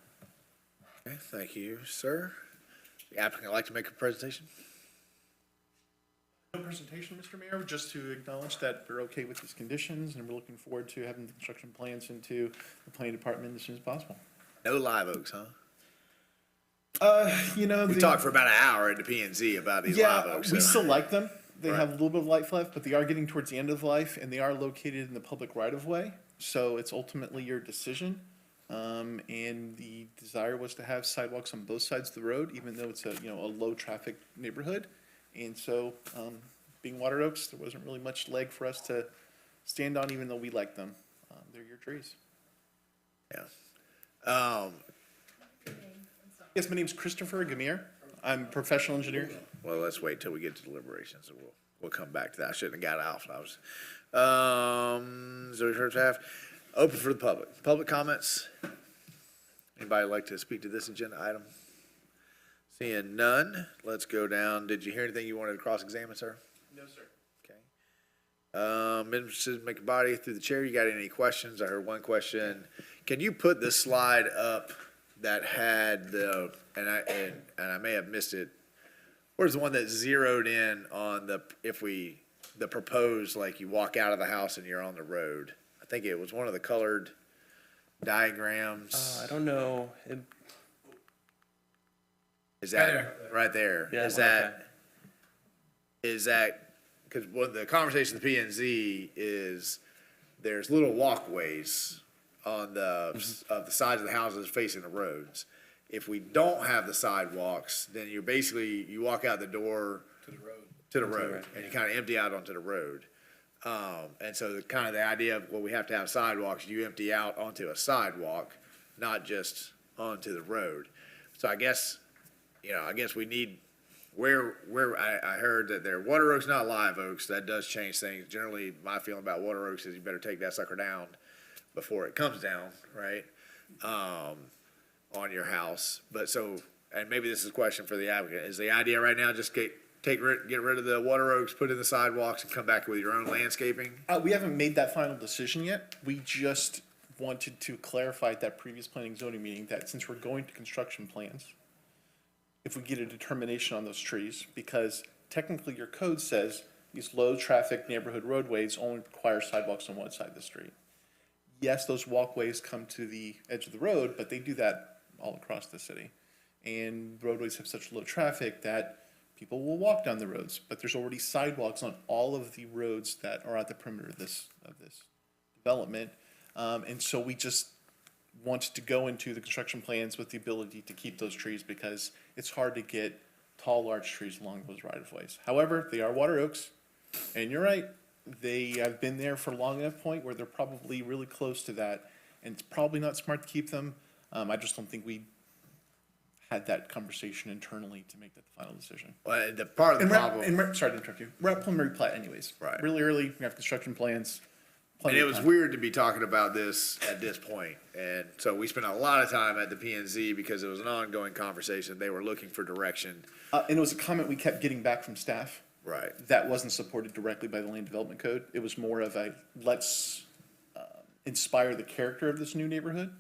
Okay, thank you, sir. The applicant would like to make a presentation? No presentation, Mr. Mayor, just to acknowledge that we're okay with these conditions, and we're looking forward to having the construction plans into the planning department as soon as possible. No live oaks, huh? We We talked for about an hour at the P&Z about these live oaks. we so- still like them. They Right. have a little bit of life left, but they are getting towards the end of life, and they are located in the public right-of-way, so it's ultimately your decision. And the desire was to have sidewalks on both sides of the road, even though it's a low-traffic neighborhood. And so, being water oaks, there wasn't really much leg for us to stand on, even though we like them. They're your trees. Yeah. Yes, my name's Christopher Gamir. I'm a professional engineer. Well, let's wait till we get to deliberations, and we'll come back to that. I shouldn't have got off. So we first have open for the public. Public comments? Anybody like to speak to this agenda item? Seeing none, let's go down. Did you hear anything you wanted to cross-examine, sir? No, sir. Okay. Mr. McBody, through the chair, you got any questions? I heard one question. Can you put the slide up that had the, and I may have missed it, where's the one that zeroed in on the proposed, like you walk out of the house and you're on the road? I think it was one of the colored diagrams. I don't know. Is that right there? Yeah, Is okay. that, because what the conversation with the P and Z is, there's little walkways on of the sides of the houses facing the roads. If we don't have the sidewalks, then you're basically, you walk out the door to the road, and you kind of empty out onto the road. And so the idea of, well, we have to have sidewalks, you empty out onto a sidewalk, not just onto the road. So I guess we need, where I heard that they're water oaks, not live oaks. That does change things. Generally, my feeling about water oaks is you better take that sucker down before it comes down, right? On your house. But so, and maybe this is a question for the applicant, is the idea right now just get rid of the water oaks, put in the sidewalks, and come back with your own landscaping? We haven't made that final decision yet. We just wanted to clarify at that previous planning zoning meeting that since we're going to construction plans, if we get a determination on those trees, because technically your code says these low-traffic neighborhood roadways only require sidewalks on one side of the street. Yes, those walkways come to the edge of the road, but they do that all across the city. And roadways have such low traffic that people will walk down the roads, but there's already sidewalks on all of the roads that are at the perimeter of this development. And so we just wanted to go into the construction plans with the ability to keep those trees because it's hard to get tall, large trees along those right-of-ways. However, they are water oaks, and you're right, they have been there for a long enough point where they're probably really close to that, and it's probably not smart to keep them. I just don't think we had that conversation internally to make that the final decision. Well, the part of the problem. Sorry to interrupt you. We're at preliminary plat anyways. Right. Really early, we have construction plans. And it was weird to be talking about this at this point. And so we spent a lot of time at the P and Z because it was an ongoing conversation. They were looking for direction. And it was a comment we kept getting back from staff. Right. That wasn't supported directly by the Land Development Code. It was more of a, let's inspire the character of this new neighborhood.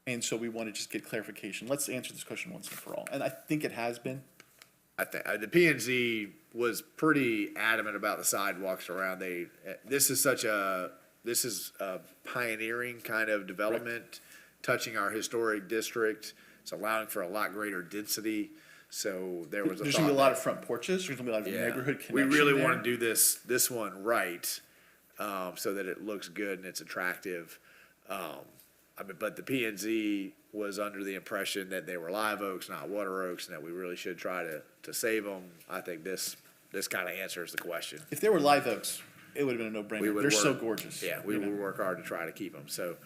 And so we want to just get clarification. Let's answer this question once and for all. And I think it has been. I think the P and Z was pretty adamant about the sidewalks around. This is a pioneering kind of development, touching our historic district. It's allowing for a lot greater density. So there's going to be a lot of front porches. There's going to be a lot of neighborhood connection. We really want to do this one right, so that it looks good and it's attractive. But the P and Z was under the impression that they were live oaks, not water oaks, and that we really should try to save them. I think this kind of answers the question. If they were live oaks, it would have been a no-brainer. They're so gorgeous. Yeah, we would work hard to try to keep them. So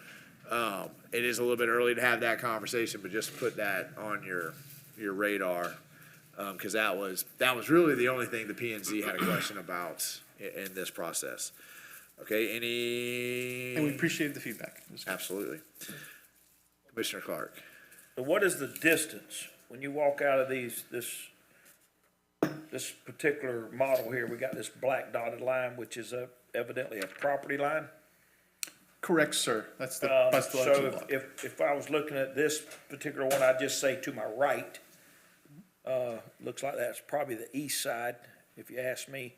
it is a little bit early to have that conversation, but just put that on your radar, because that was really the only thing the P and Z had a question about in this process. Okay, And we appreciated the feedback. Absolutely. Commissioner Clark. So what is the distance when you walk out of this particular model here? We got this black dotted line, which is evidently a property line. Correct, sir. That's the So if I was looking at this particular one, I'd just say to my right. Looks like that's probably the east side, if you ask me.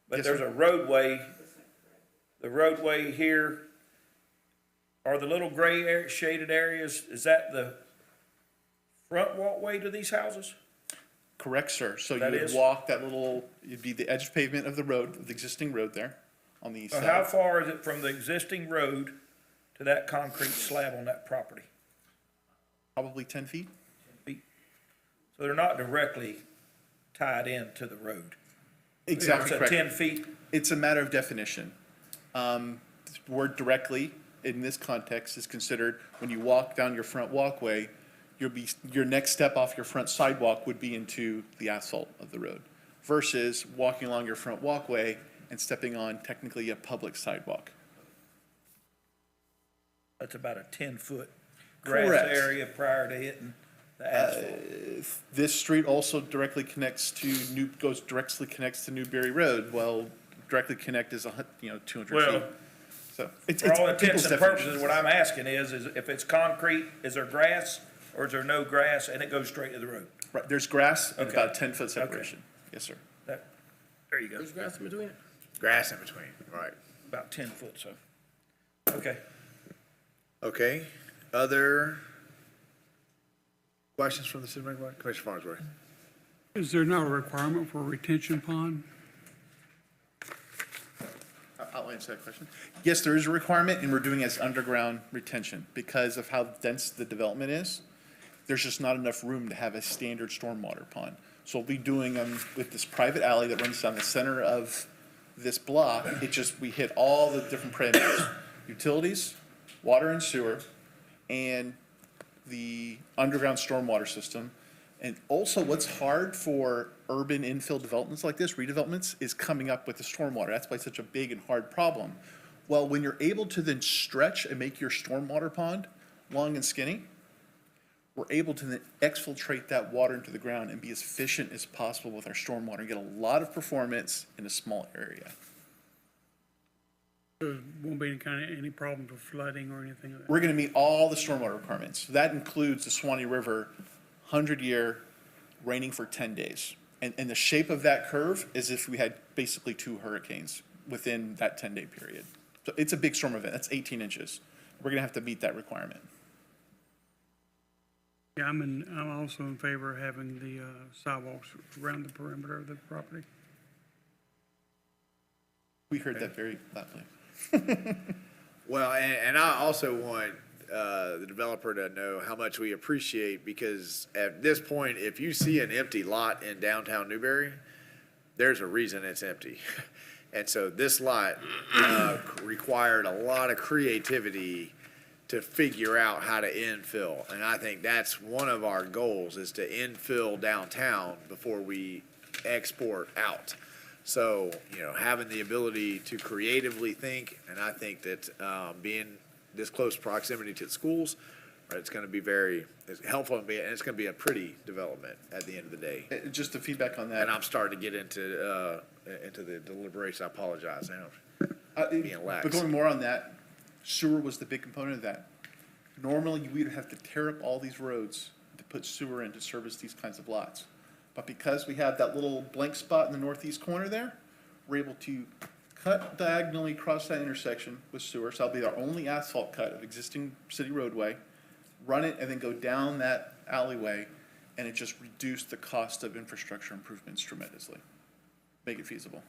But Yes, there's sir. a roadway. The roadway here, are the little gray shaded areas, is that the front walkway to these houses? Correct, sir. So you That would is? walk that it'd be the edge of pavement of the road, of the existing road there on the east So how side. far is it from the existing road to that concrete slab on that property? Probably 10 feet. So they're not directly tied into the road? Exactly So correct. 10 feet? It's a matter of definition. The word directly in this context is considered when you walk down your front walkway, your next step off your front sidewalk would be into the asphalt of the road versus walking along your front walkway and stepping on technically a public sidewalk. That's about a 10-foot grass Correct. area prior to hitting the asphalt. This street also directly connects to goes directly connects to Newberry Road. Well, directly connect is 200 Well, feet. So it's For all people's intents and definitions. purposes, what I'm asking is if it's concrete, is there grass or is there no grass and it goes straight to the road? Right, there's grass and Okay. about a 10-foot separation. Yes, sir. There you go. There's grass in between it? Grass in between, right. About 10 foot, so. Okay. Okay, other questions from the city manager? Commissioner Farnsworth? Is there no requirement for a retention pond? I'll answer that question. Yes, there is a requirement, and we're doing it as underground retention because of how dense the development is. There's just not enough room to have a standard stormwater pond. So we'll be doing them with this private alley that runs down the center of this block. We hit all the different parameters: utilities, water and sewer, and the underground stormwater system. And also what's hard for urban infill developments like this, redevelopments, is coming up with the stormwater. That's why it's such a big and hard problem. Well, when you're able to then stretch and make your stormwater pond long and skinny, we're able to then exfiltrate that water into the ground and be as efficient as possible with our stormwater and get a lot of performance in a small area. There won't be any problem with flooding or anything like that? We're gonna meet all the stormwater requirements. That includes the Swanee River 100-year raining for 10 days. And the shape of that curve is if we had basically 2 hurricanes within that 10-day period. So it's a big storm event. That's 18 inches. We're gonna have to meet that requirement. Yeah, I'm also in favor of having the sidewalks around the perimeter of the property. We heard that very loudly. Well, and I also want the developer to know how much we appreciate, because at this point, if you see an empty lot in downtown Newberry, there's a reason it's empty. And so this lot required a lot of creativity to figure out how to infill. And I think that's one of our goals, is to infill downtown before we export out. So, having the ability to creatively think, and I think that being this close proximity to the schools, right, it's going to be it's helpful, and it's going to be a pretty development at the end of the day. Just to feedback on that. And I'm starting to get into the deliberation. I apologize. Being lax. But going more on that, sewer was the big component of that. Normally, we'd have to tear up all these roads to put sewer in to service these kinds of lots. But because we have that little blank spot in the northeast corner there, we're able to cut diagonally across that intersection with sewer. So that'll be our only asphalt cut of existing city roadway, run it, and then go down that alleyway, and it just reduced the cost of infrastructure improvements tremendously. Make it feasible.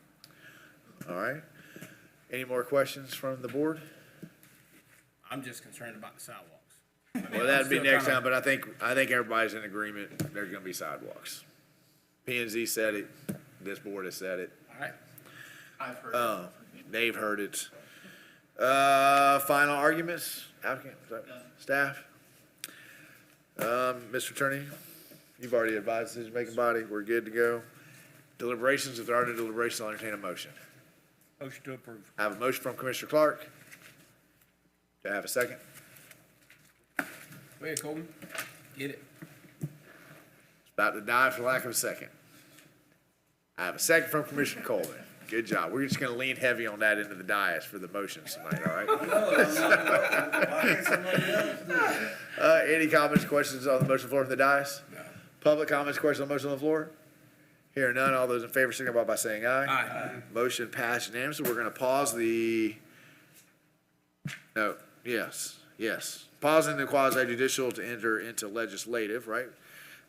All right. Any more questions from the board? I'm just concerned about the sidewalks. Well, that'd be next time, but I think everybody's in agreement. There's going to be sidewalks. P and Z said it. This board has said it. All right. I've heard They've heard it. Final arguments? Applicant, staff? Mr. Attorney, you've already advised the decision-making body. We're good to go. Deliberations, if there are no deliberations, I'll entertain a motion. Motion to approve. I have a motion from Commissioner Clark. Do I have a second? Go ahead, Colton. Get it. It's about to die for lack of a second. I have a second from Commissioner Colvin. Good job. We're just going to lean heavy on that into the dais for the motions tonight, all right? Any comments, questions on the motion floor from the dais? No. Public comments, questions on the motion on the floor? Hearing none, all those in favor signify by saying aye. Aye. Motion passed unanimously. We're going to pause pausing the quasi judicial to enter into legislative, right?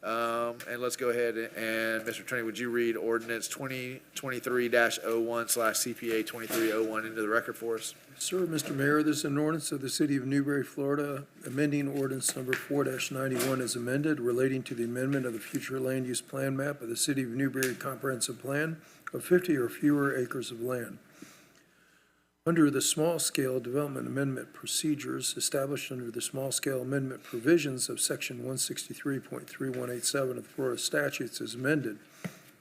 And let's go ahead and, Mr. Attorney, would you read ordinance 2023-01/CPA 2301 into the record for us? Sir, Mr. Mayor, this is an ordinance of the City of Newberry, Florida, amending ordinance number 4-91 as amended, relating to the amendment of the future land use plan map of the City of Newberry Comprehensive Plan of 50 or fewer acres of land. Under the small-scale development amendment procedures established under the small-scale amendment provisions of Section 163.3187 of the Florida statutes as amended,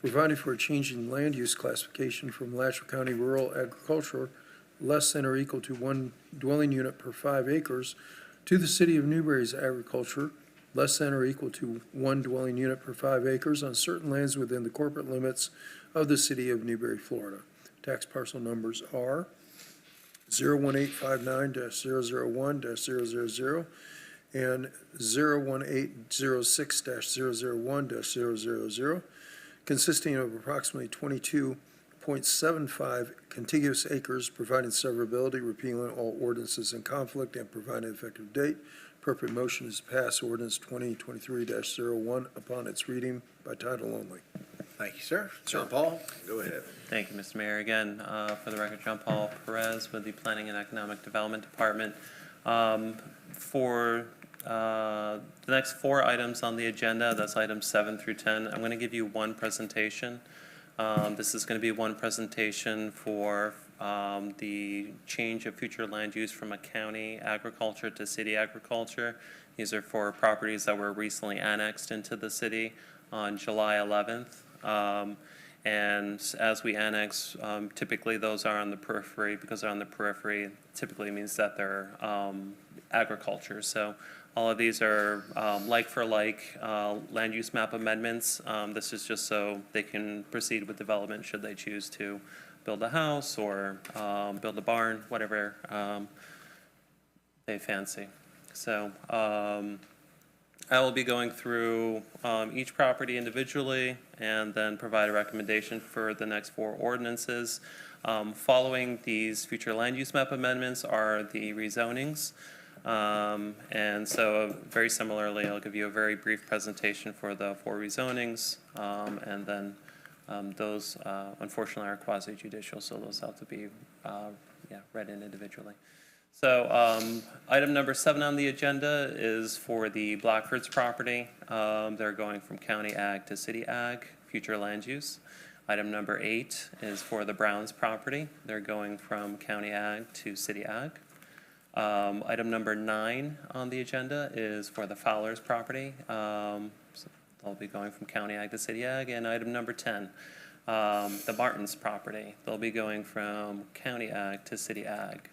providing for a change in land use classification from Alachua County Rural Agricultural less than or equal to 1 dwelling unit per 5 acres to the City of Newberry's agriculture less than or equal to 1 dwelling unit per 5 acres on certain lands within the corporate limits of the City of Newberry, Florida. Tax parcel numbers are 01859-001-000 and 01806-001-000, consisting of approximately 22.75 contiguous acres, providing severability, repealing all ordinances in conflict, and providing effective date. Appropriate motion is to pass ordinance 2023-01 upon its reading by title only. Thank you, sir. John Paul, go ahead. Thank you, Mr. Mayor. Again, for the record, John Paul Perez with the Planning and Economic Development Department. For the next 4 items on the agenda, that's items 7 through 10, I'm going to give you one presentation. This is going to be one presentation for the change of future land use from a county agriculture to city agriculture. These are for properties that were recently annexed into the city on July 11th. And as we annex, typically those are on the periphery. Because they're on the periphery, typically means that they're agriculture. So all of these are like for like land use map amendments. This is just so they can proceed with development should they choose to build a house or build a barn, whatever they fancy. So I will be going through each property individually and then provide a recommendation for the next 4 ordinances. Following these future land use map amendments are the rezonings. And so very similarly, I'll give you a very brief presentation for the 4 rezonings. And then those unfortunately are quasi judicial, so those have to be read in individually. So item number 7 on the agenda is for the Blackford's property. They're going from county ag to city ag, future land use. Item number 8 is for the Browns property. They're going from county ag to city ag. Item number 9 on the agenda is for the Fowler's property. So they'll be going from county ag to city ag. And item number 10, the Martin's property. They'll be going from county ag to city ag.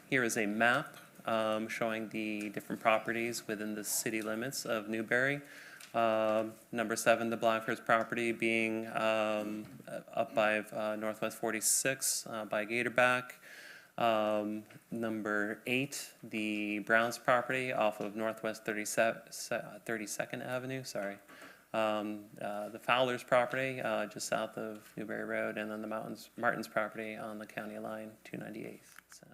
Here is a map showing the different properties within the city limits of Newberry. Number 7, the Blackford's property being up by Northwest 46 by Gatorback. Number 8, the Browns property off of Northwest 32nd Avenue, sorry. The Fowler's property just south of Newberry Road, and then the Martin's property on the county line, 298th. So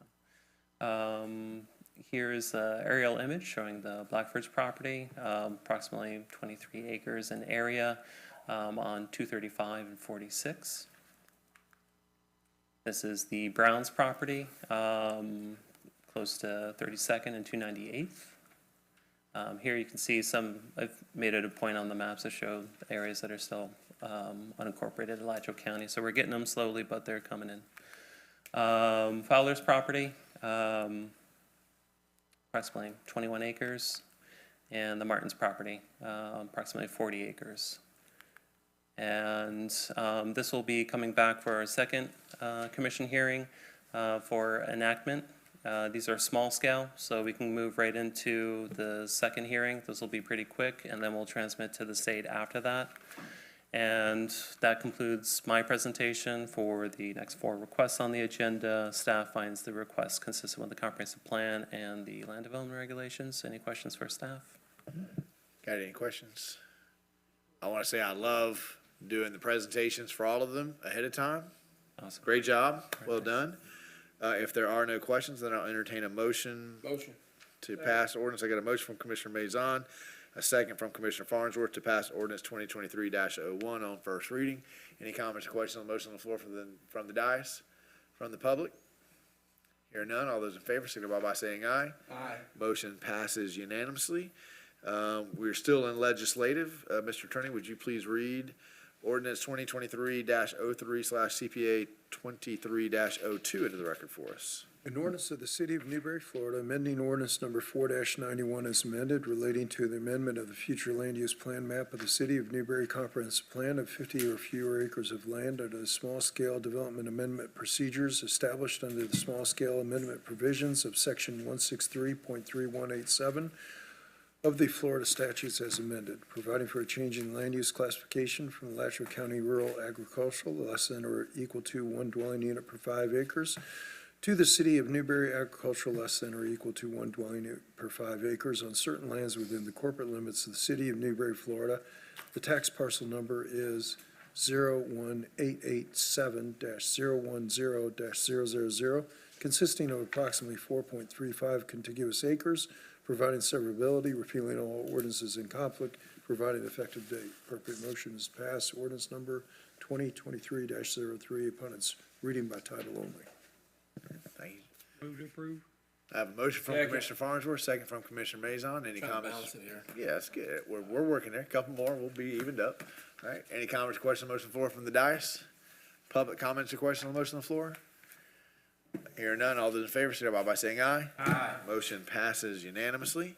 here's an aerial image showing the Blackford's property, approximately 23 acres in area on 235 and 46. This is the Browns property, close to 32nd and 298th. Here you can see I've made it a point on the maps to show the areas that are still unincorporated in Alachua County. So we're getting them slowly, but they're coming in. Fowler's property, approximately 21 acres. And the Martin's property, approximately 40 acres. And this will be coming back for our second commission hearing for enactment. These are small scale, so we can move right into the second hearing. Those will be pretty quick, and then we'll transmit to the state after that. And that concludes my presentation for the next 4 requests on the agenda. Staff finds the requests consistent with the comprehensive plan and the land development regulations. Any questions for staff? Got any questions? I want to say I love doing the presentations for all of them ahead of time. Awesome. Great job. Well done. If there are no questions, then I'll entertain a motion to pass ordinance. I got a motion from Commissioner Mazan, a second from Commissioner Farnsworth to pass ordinance 2023-01 on first reading. Any comments or questions on the motion on the floor from the dais, from the public? Hearing none, all those in favor signify by saying aye. Aye. Motion passes unanimously. We're still in legislative. Mr. Attorney, would you please read ordinance 2023-03/CPA 23-02 into the record for us? An ordinance of the City of Newberry, Florida, amending ordinance number 4-91 as amended relating to the amendment of the future land use plan map of the City of Newberry Comprehensive Plan of 50 or fewer acres of land under the small-scale development amendment procedures established under the small-scale amendment provisions of Section 163.3187 of the Florida statutes as amended, providing for a change in land use classification from Alachua County Rural Agricultural, less than or equal to one dwelling unit per 5 acres, to the City of Newberry Agricultural, less than or equal to one dwelling unit per 5 acres on certain lands within the corporate limits of the City of Newberry, Florida. The tax parcel number is 01887-010-000, consisting of approximately 4.35 contiguous acres, providing severability, repealing all ordinances in conflict, providing effective date. Appropriate motion is passed. Ordinance number 2023-03 upon its reading by title only. Thank you. Move to approve. I have a motion from Second. Commissioner Farnsworth, second from Commissioner Mazon. Any Trying to comments? balance it here. Yeah, that's good. We're working there. A couple more, we'll be evened up. All right, any comments, questions, motion on the floor from the dais? Public comments or questions on the motion on the floor? Hearing none, all those in favor, signify by saying aye. Aye. Motion passes unanimously.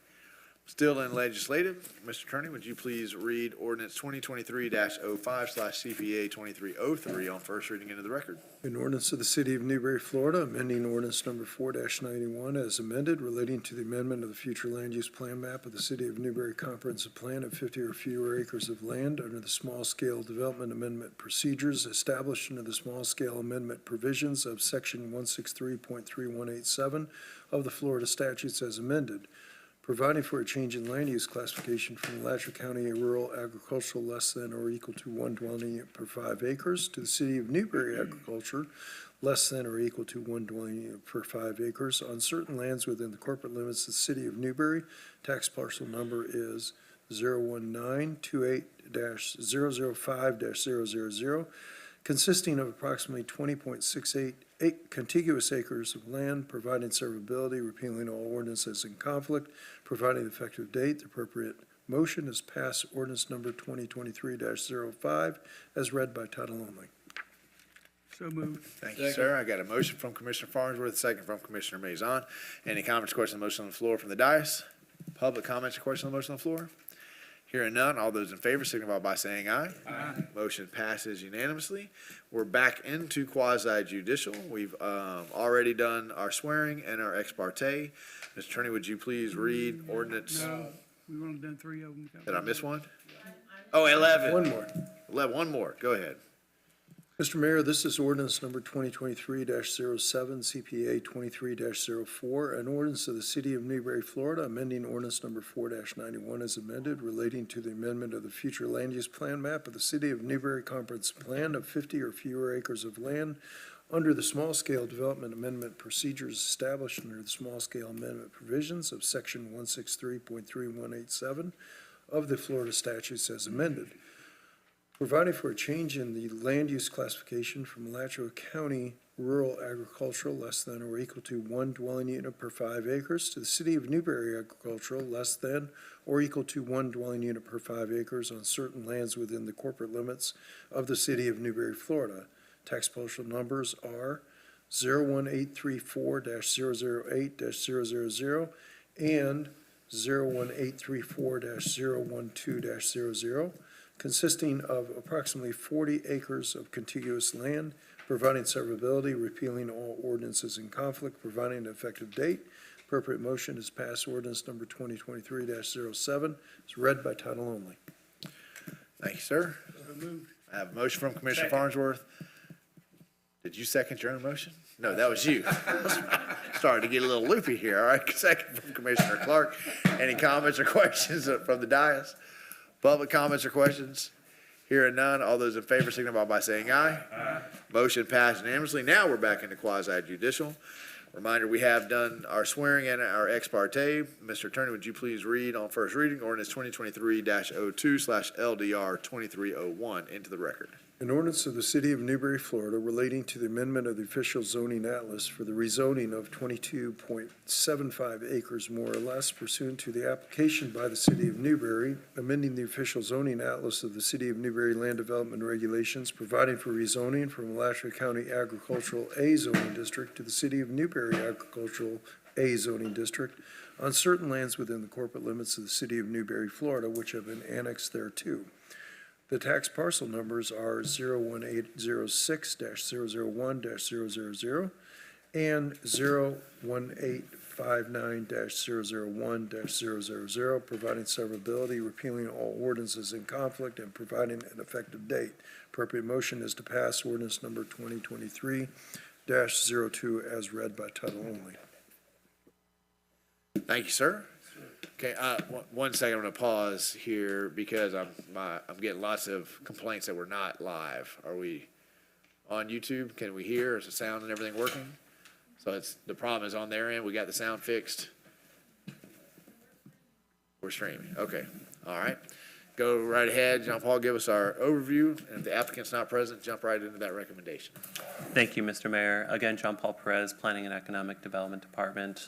Still in legislative, Mr. Attorney, would you please read ordinance 2023-05/CPA 2303 on first reading into the record? An ordinance of the City of Newberry, Florida, amending ordinance number 4-91 as amended relating to the amendment of the future land use plan map of the City of Newberry Comprehensive Plan of 50 or fewer acres of land under the small-scale development amendment procedures established under the small-scale amendment provisions of Section 163.3187 of the Florida statutes as amended, providing for a change in land use classification from Alachua County Rural Agricultural, less than or equal to one dwelling unit per 5 acres, to the City of Newberry Agriculture, less than or equal to one dwelling unit per 5 acres on certain lands within the corporate limits of the City of Newberry. Tax parcel number is 01928-005-000, consisting of approximately 20.68 contiguous acres of land, providing severability, repealing all ordinances in conflict, providing effective date. The appropriate motion is pass ordinance number 2023-05 as read by title only. So moved. Thank you, sir. I got a motion from Commissioner Farnsworth, second from Commissioner Mazon. Any comments, questions on the motion on the floor from the dais? Public comments or questions on the motion on the floor? Hearing none, all those in favor signify by saying aye. Aye. Motion passes unanimously. We're back into quasi judicial. We've already done our swearing and our ex parte. Mr. Attorney, would you please read ordinance? No, we've only done 3 of them. Did I miss one? Oh, 11. One more. 11, one more. Go ahead. Mr. Mayor, this is ordinance number 2023-07, CPA 23-04, an ordinance of the City of Newberry, Florida, amending ordinance number 4-91 as amended relating to the amendment of the future land use plan map of the City of Newberry Comprehensive Plan of 50 or fewer acres of land under the small-scale development amendment procedures established under the small-scale amendment provisions of Section 163.3187 of the Florida statutes as amended, providing for a change in the land use classification from Alachua County Rural Agricultural, less than or equal to one dwelling unit per 5 acres, to the City of Newberry Agricultural, less than or equal to one dwelling unit per 5 acres on certain lands within the corporate limits of the City of Newberry, Florida. Tax parcel numbers are 01834-008-000 and 01834-012-00. Consisting of approximately 40 acres of contiguous land, providing severability, repealing all ordinances in conflict, providing an effective date. Appropriate motion is pass ordinance number 2023-07. It's read by title only. Thank you, sir. I have a motion from Commissioner Farnsworth. Did you second your own motion? No, that was you. Starting to get a little loopy here, all right? Second from Commissioner Clark. Any comments or questions from the dais? Public comments or questions? Hearing none, all those in favor signify by saying aye. Aye. Motion passed unanimously. Now we're back into quasi judicial. Reminder, we have done our swearing and our ex parte. Mr. Attorney, would you please read on first reading ordinance 2023-02/LDR 2301 into the record? An ordinance of the City of Newberry, Florida relating to the amendment of the official zoning atlas for the rezoning of 22.75 acres more or less pursuant to the application by the City of Newberry, amending the official zoning atlas of the City of Newberry Land Development Regulations, providing for rezoning from Alachua County Agricultural A zoning district to the City of Newberry Agricultural A zoning district on certain lands within the corporate limits of the City of Newberry, Florida, which have been annexed thereto. The tax parcel numbers are 01806-001-000 and 01859-001-000, providing severability, repealing all ordinances in conflict, and providing an effective date. Appropriate motion is to pass ordinance number 2023-02 as read by title only. Thank you, sir. Okay, one second, I'm gonna pause here because I'm getting lots of complaints that we're not live. Are we on YouTube? Can we hear? Is the sound and everything working? So the problem is on their end. We got the sound fixed. We're streaming. Okay, all right. Go right ahead. John Paul, give us our overview. And if the applicant's not present, jump right into that recommendation. Thank you, Mr. Mayor. Again, John Paul Perez, Planning and Economic Development Department.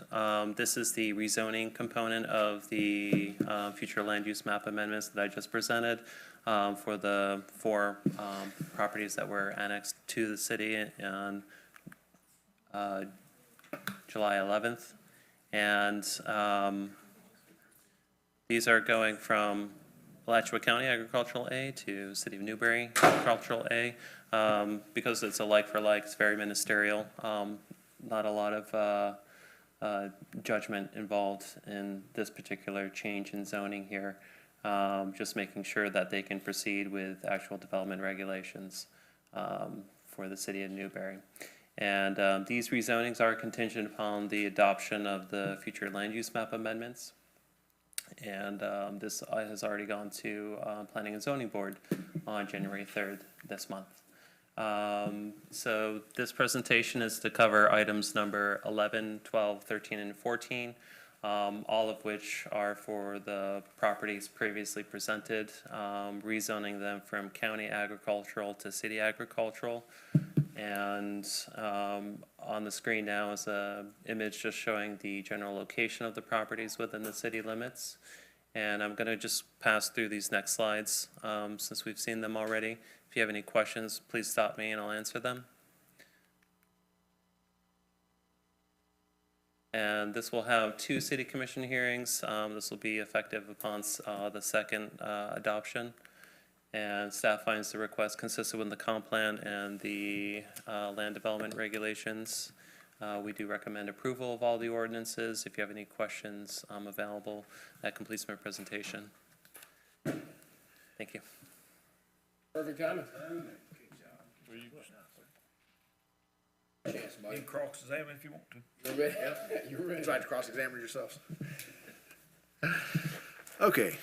This is the rezoning component of the future land use map amendments that I just presented for the 4 properties that were annexed to the city on July 11th. And these are going from Alachua County Agricultural A to City of Newberry Agricultural A. Because it's a like-for-like, it's very ministerial. Not a lot of judgment involved in this particular change in zoning here. Just making sure that they can proceed with actual development regulations for the City of Newberry. And these rezonings are contingent upon the adoption of the future land use map amendments. And this has already gone to Planning and Zoning Board on January 3rd this month. So this presentation is to cover items number 11, 12, 13, and 14, all of which are for the properties previously presented, rezoning them from county agricultural to city agricultural. And on the screen now is an image just showing the general location of the properties within the city limits. And I'm going to just pass through these next slides since we've seen them already. If you have any questions, please stop me and I'll answer them. And this will have 2 city commission hearings. This will be effective upon the second adoption. And staff finds the request consistent with the comp plan and the land development regulations. We do recommend approval of all the ordinances. If you have any questions, I'm available. That completes my presentation. Thank you. Perfect timing. You can cross-examine if you want to. You ready? You ready? Try to cross-examine yourselves. Okay.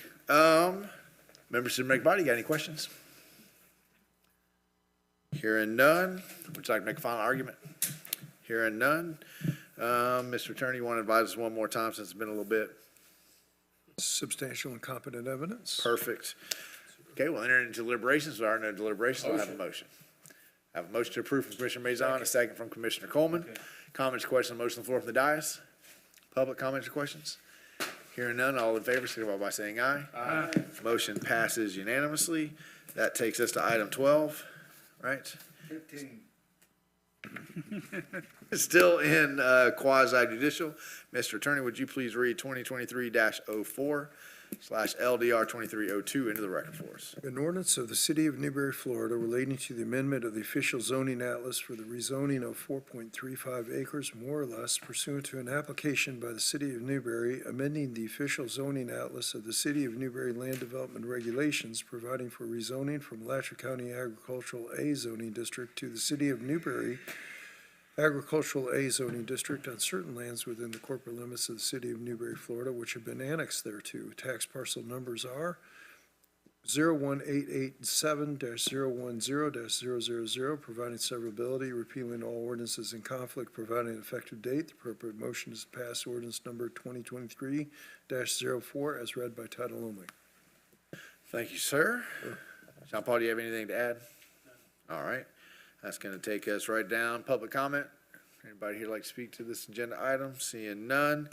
Members of the body, got any questions? Hearing none, would you like to make a final argument? Hearing none. Mr. Attorney, you want to advise us one more time since it's been a little bit? Substantial and competent evidence. Perfect. Okay, we'll enter into deliberations. There are no deliberations. I'll have a motion. I have a motion to approve from Commissioner Mazon, a second from Commissioner Coleman. Comments, questions, on the motion on the floor from the dais? Public comments or questions? Hearing none, all in favor, signify by saying aye. Aye. Motion passes unanimously. That takes us to item 12, right? 15. Still in quasi judicial. Mr. Attorney, would you please read 2023-04/LDR 2302 into the record for us? An ordinance of the City of Newberry, Florida relating to the amendment of the official zoning atlas for the rezoning of 4.35 acres more or less pursuant to an application by the City of Newberry, amending the official zoning atlas of the City of Newberry Land Development Regulations, providing for rezoning from Alachua County Agricultural A zoning district to the City of Newberry Agricultural A zoning district on certain lands within the corporate limits of the City of Newberry, Florida, which have been annexed thereto. Tax parcel numbers are 01887-010-000, providing severability, repealing all ordinances in conflict, providing an effective date. The appropriate motion is to pass ordinance number 2023-04 as read by title only. Thank you, sir. John Paul, do you have anything to add? All right, that's gonna take us right down, public comment. Anybody here like to speak to this agenda item? Seeing none.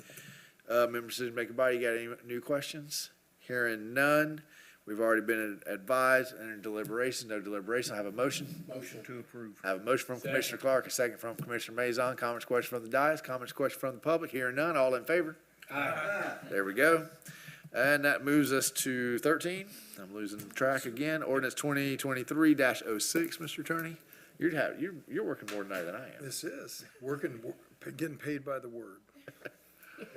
Member decision making body, you got any new questions? Hearing none. We've already been advised, enter deliberation, no deliberation. I have a motion. Motion to approve. I have a motion from Commissioner Clark, a second from Commissioner Mazon. Comments, questions from the dais, comments, questions from the public. Hearing none, all in favor? Aye. There we go. And that moves us to 13. I'm losing track again. Ordinance 2023-06, Mr. Attorney. You're working more tonight than I am. This is, getting paid by the word.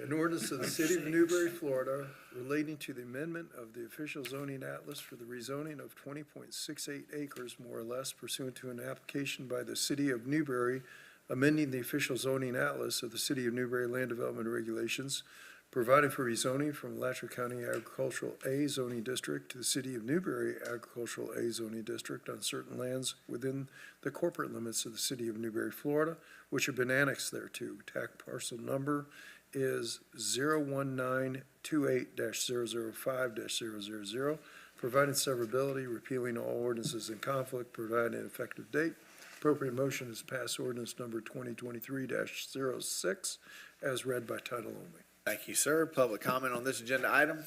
An ordinance of the City of Newberry, Florida, relating to the amendment of the official zoning atlas for the rezoning of 20.68 acres, more or less, pursuant to an application by the City of Newberry, amending the official zoning atlas of the City of Newberry Land Development Regulations, providing for rezoning from Alachua County Agricultural A zoning district to the City of Newberry Agricultural A zoning district on certain lands within the corporate limits of the City of Newberry, Florida, which have been annexed thereto. Tax parcel number is 01928-005-000, providing severability, repealing all ordinances in conflict, providing an effective date. Appropriate motion is pass ordinance number 2023-06 as read by title only. Thank you, sir. Public comment on this agenda item?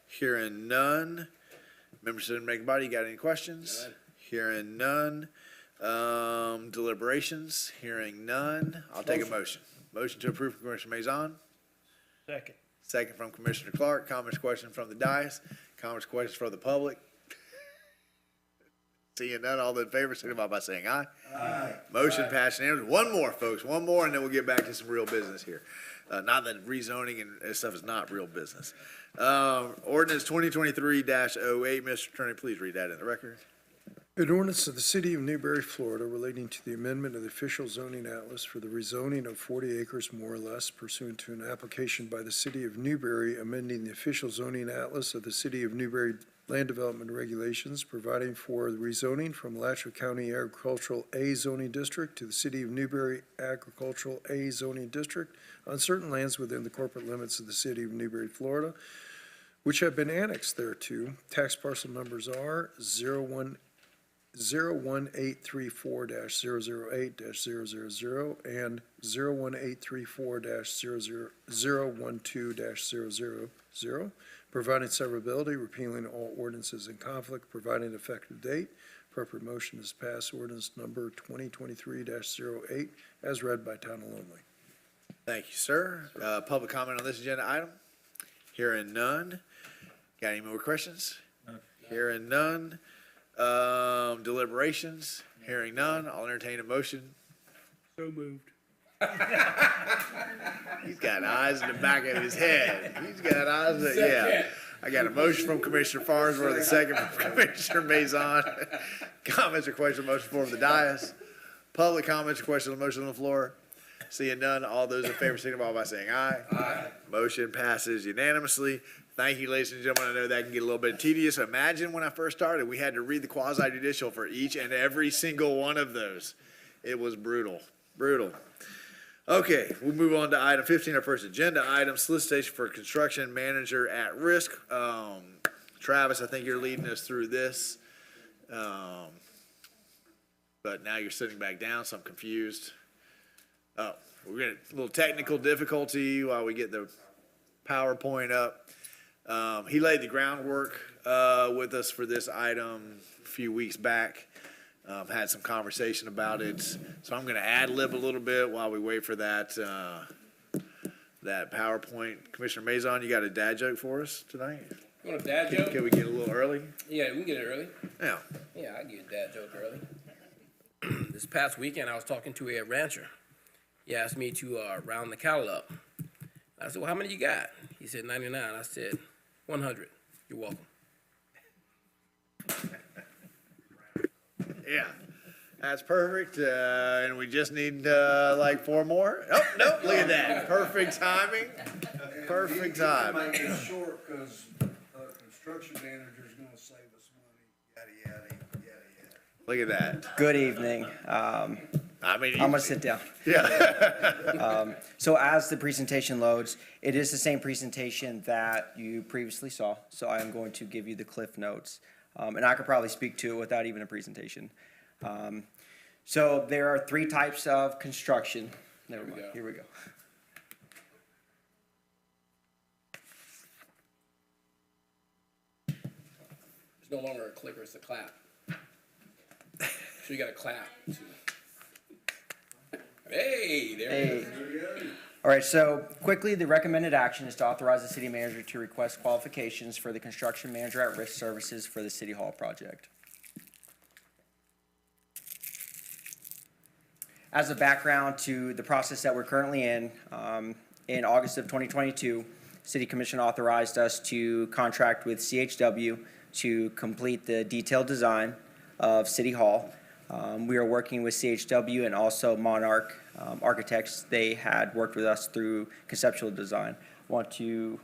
Hearing none. Members of the making body, you got any questions? Hearing none. Deliberations? Hearing none. I'll take a motion. Motion to approve from Commissioner Mazon. Second. Second from Commissioner Clark. Comments, questions from the dais. Comments, questions from the public. Seeing none, all in favor, signify by saying aye. Aye. Motion passed unanimously. One more, folks, one more, and then we'll get back to some real business here. Not that rezoning and stuff is not real business. Ordinance 2023-08, Mr. Attorney, please read that in the record. An ordinance of the City of Newberry, Florida, relating to the amendment of the official zoning atlas for the rezoning of 40 acres more or less pursuant to an application by the City of Newberry, amending the official zoning atlas of the City of Newberry Land Development Regulations, providing for the rezoning from Alachua County Agricultural A zoning district to the City of Newberry Agricultural A zoning district on certain lands within the corporate limits of the City of Newberry, Florida, which have been annexed thereto. Tax parcel numbers are 01834-008-000 and 01834-012-000, providing severability, repealing all ordinances in conflict, providing effective date. Appropriate motion is pass ordinance number 2023-08 as read by title only. Thank you, sir. Public comment on this agenda item? Hearing none. Got any more questions? Hearing none. Deliberations? Hearing none. I'll entertain a motion. So moved. He's got eyes in the back of his head. He's got eyes that, yeah. I got a motion from Commissioner Farnsworth, a second from Commissioner Mazon. Comments or questions, motion for the dais. Public comments or questions on the motion on the floor. Seeing none, all those in favor signify by saying aye. Aye. Motion passes unanimously. Thank you, ladies and gentlemen. I know that can get a little bit tedious. Imagine when I first started, we had to read the quasi-judicial for each and every single one of those. It was brutal, brutal. Okay, we'll move on to item 15, our first agenda item, solicitation for construction manager at risk. Travis, I think you're leading us through this. But now you're sitting back down, so I'm confused. Oh, we're getting a little technical difficulty while we get the PowerPoint up. He laid the groundwork with us for this item a few weeks back. Had some conversation about it, so I'm going to ad-lib a little bit while we wait for that that PowerPoint. Commissioner Mazon, you got a dad joke for us tonight? You want a dad joke? Can we get a little early? Yeah, we can get it early. Yeah. Yeah, I get a dad joke early. This past weekend, I was talking to a rancher. He asked me to round the cattle up. I said, well, how many you got? He said 99. I said, 100. You're welcome. Yeah, that's perfect. And we just need like 4 more. Oh, nope, look at that. Perfect timing. Perfect time. Make it short because construction manager's gonna save us money, yada, yada, yada, yada. Look at that. Good evening. I mean, I'm gonna sit down. Yeah. So as the presentation loads, it is the same presentation that you previously saw. So I am going to give you the cliff notes. And I could probably speak to it without even a presentation. So there are three types of construction. Never mind, here we go. It's no longer a clicker, it's a clap. So you gotta clap. Hey, there it is. All right, so quickly, the recommended action is to authorize the city manager to request qualifications for the construction manager at risk services for the City Hall project. As a background to the process that we're currently in August of 2022, City Commission authorized us to contract with CHW to complete the detailed design of City Hall. We are working with CHW and also Monarch Architects. They had worked with us through conceptual design. Want to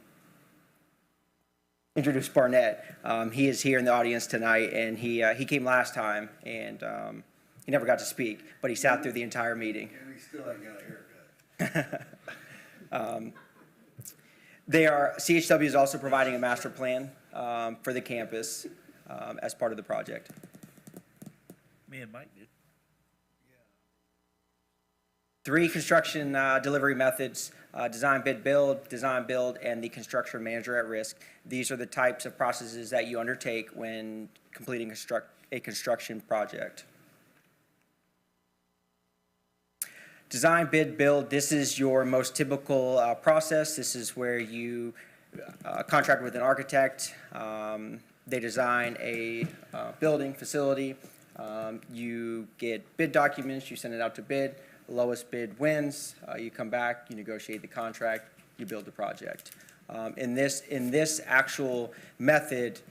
introduce Barnett. He is here in the audience tonight, and he came last time, and he never got to speak, but he sat through the entire meeting. And we still ain't got a haircut. CHW is also providing a master plan for the campus as part of the project. Me and Mike did. Three construction delivery methods, design, bid, build, and the construction manager at risk. These are the types of processes that you undertake when completing a construction project. Design, bid, build, this is your most typical process. This is where you contract with an architect. They design a building, facility. You get bid documents, you send it out to bid. The lowest bid wins. You come back, you negotiate the contract, you build the project. In this actual method,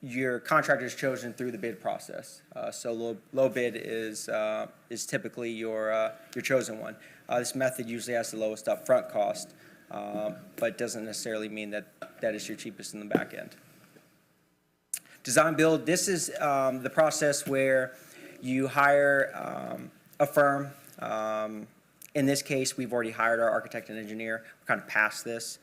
your contractor is chosen through the bid process. So low bid is typically your chosen one. This method usually has the lowest upfront cost, but doesn't necessarily mean that is your cheapest in the back end. Design build, this is the process where you hire a firm. In this case, we've already hired our architect and engineer. We're kind of past this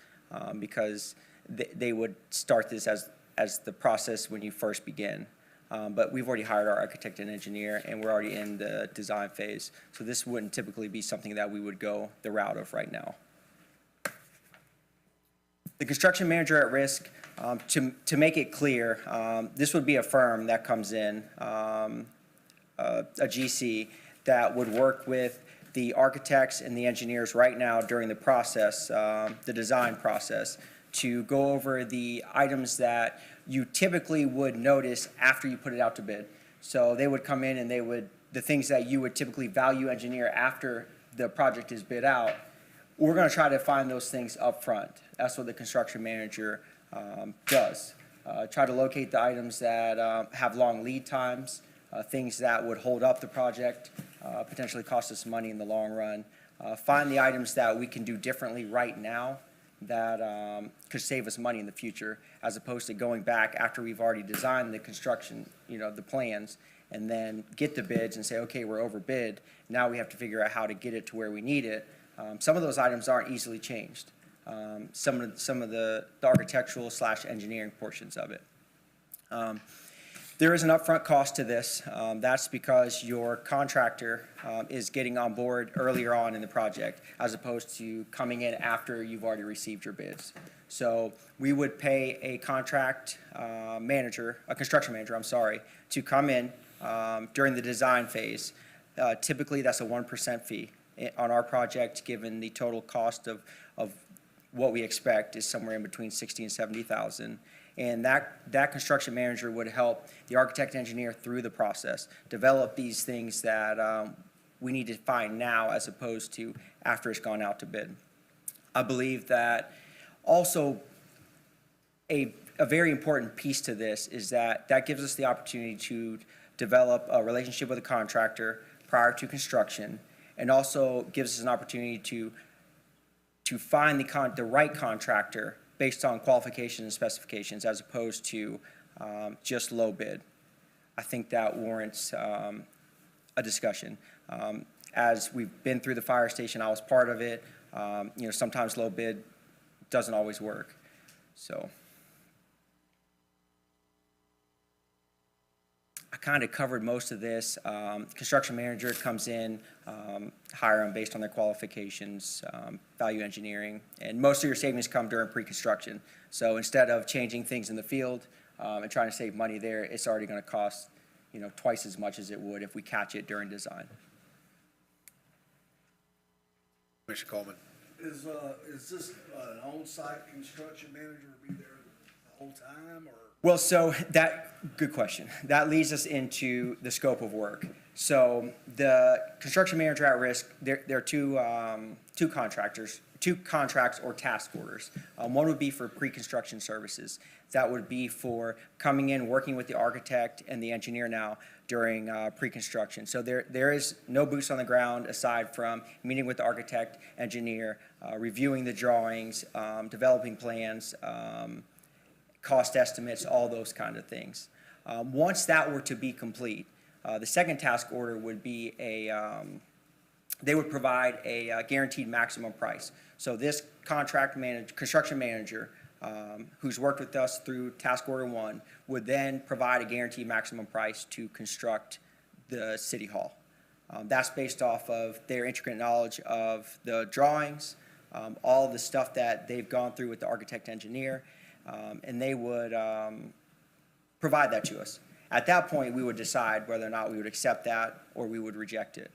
because they would start this as the process when you first begin. But we've already hired our architect and engineer, and we're already in the design phase. So this wouldn't typically be something that we would go the route of right now. The construction manager at risk, to make it clear, this would be a firm that comes in, a GC, that would work with the architects and the engineers right now during the process, the design process, to go over the items that you typically would notice after you put it out to bid. So they would come in and the things that you would typically value engineer after the project is bid out, we're gonna try to find those things up front. That's what the construction manager does. Try to locate the items that have long lead times, things that would hold up the project, potentially cost us money in the long run. Find the items that we can do differently right now that could save us money in the future, as opposed to going back after we've already designed the construction, the plans, and then get the bids and say, okay, we're overbid. Now we have to figure out how to get it to where we need it. Some of those items aren't easily changed. Some of the architectural / engineering portions of it. There is an upfront cost to this. That's because your contractor is getting on board earlier on in the project, as opposed to coming in after you've already received your bids. So we would pay a construction manager, to come in during the design phase. Typically, that's a 1% fee on our project, given the total cost of what we expect is somewhere in between $60,000 and $70,000. And that construction manager would help the architect engineer through the process, develop these things that we need to find now as opposed to after it's gone out to bid. I believe that also a very important piece to this is that gives us the opportunity to develop a relationship with a contractor prior to construction, and also gives us an opportunity to find the right contractor based on qualifications and specifications, as opposed to just low bid. I think that warrants a discussion. As we've been through the fire station, I was part of it. Sometimes low bid doesn't always work. So I kind of covered most of this. Construction manager comes in, hire them based on their qualifications, value engineering, and most of your savings come during pre-construction. So instead of changing things in the field and trying to save money there, it's already going to cost, twice as much as it would if we catch it during design. Commissioner Coleman. Is this an on-site construction manager be there the whole time, or? Well, good question. That leads us into the scope of work. So the construction manager at risk, there are two contracts or task orders. One would be for pre-construction services. That would be for coming in, working with the architect and the engineer now during pre-construction. So there is no boots on the ground aside from meeting with the architect, engineer, reviewing the drawings, developing plans, cost estimates, all those kind of things. Once that were to be complete, the second task order would be they would provide a guaranteed maximum price. So this construction manager, who's worked with us through task order 1, would then provide a guaranteed maximum price to construct the city hall. That's based off of their intricate knowledge of the drawings, all the stuff that they've gone through with the architect engineer, and they would provide that to us. At that point, we would decide whether or not we would accept that or we would reject it.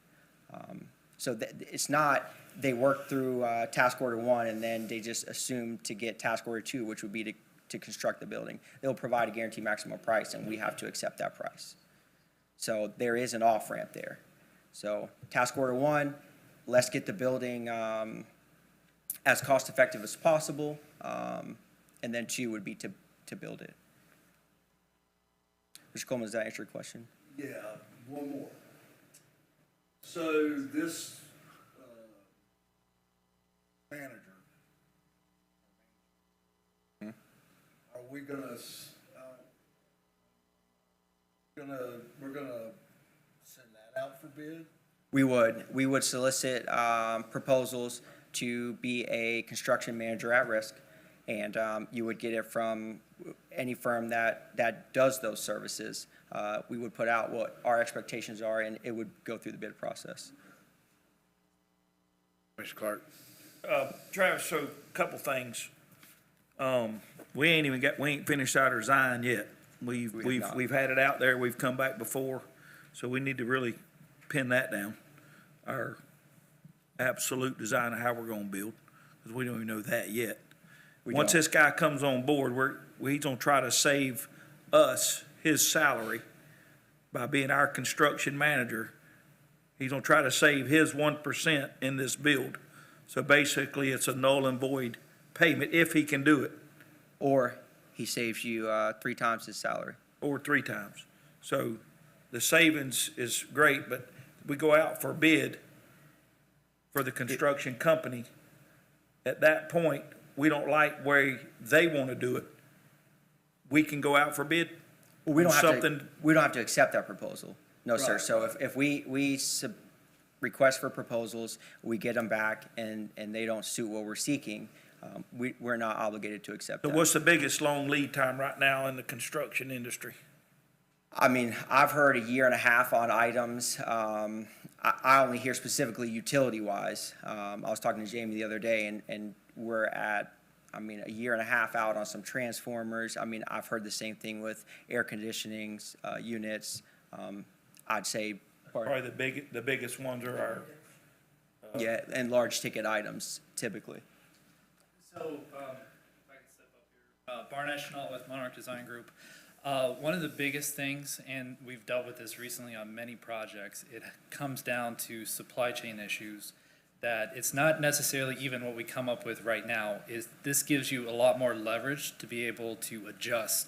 It's not they work through task order 1 and then they just assume to get task order 2, which would be to construct the building. They'll provide a guaranteed maximum price and we have to accept that price. So there is an off-ramp there. So task order 1, let's get the building as cost-effective as possible. And then 2 would be to build it. Mr. Coleman, does that answer your question? Yeah, one more. So this manager, are we gonna, we're gonna send that out for bid? We would solicit proposals to be a construction manager at risk, and you would get it from any firm that does those services. We would put out what our expectations are, and it would go through the bid process. Commissioner Clark. Travis, so a couple things. We ain't finished our design yet. We've had it out there, we've come back before, so we need to really pin that down. Our absolute design of how we're gonna build, because we don't even know that yet. Once this guy comes on board, he's gonna try to save us his salary by being our construction manager. He's gonna try to save his 1% in this build. So basically, it's a null and void payment if he can do it. Or he saves you 3 times his salary. Or 3 times. So the savings is great, but we go out for bid for the construction company. At that point, we don't like where they want to do it. We can go out for bid. Well, we don't have to accept that proposal. No, sir. Right. So if we request for proposals, we get them back, and they don't suit what we're seeking, we're not obligated to accept So that. what's the biggest long lead time right now in the construction industry? I mean, I've heard 1.5 years on items. I only hear specifically utility-wise. I was talking to Jamie the other day, and we're at, 1.5 years out on some transformers. I've heard the same thing with air conditionings, units. I'd say. Probably the biggest ones are our. Yeah, and large ticket items typically. So, if I can step up here, Barnett Chenault with Monarch Design Group. One of the biggest things, and we've dealt with this recently on many projects, it comes down to supply chain issues, that it's not necessarily even what we come up with right now. This gives you a lot more leverage to be able to adjust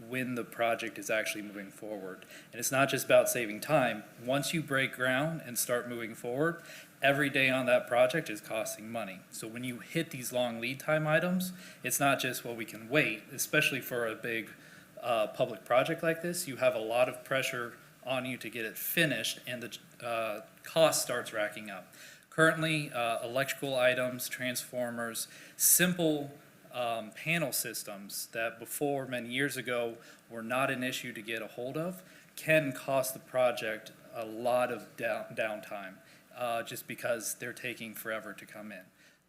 when the project is actually moving forward. And it's not just about saving time. Once you break ground and start moving forward, every day on that project is costing money. So when you hit these long lead time items, it's not just, well, we can wait, especially for a big public project like this. You have a lot of pressure on you to get it finished, and the cost starts racking up. Currently, electrical items, transformers, simple panel systems that before, many years ago, were not an issue to get a hold of. can cost the project a lot of downtime, just because they're taking forever to come in.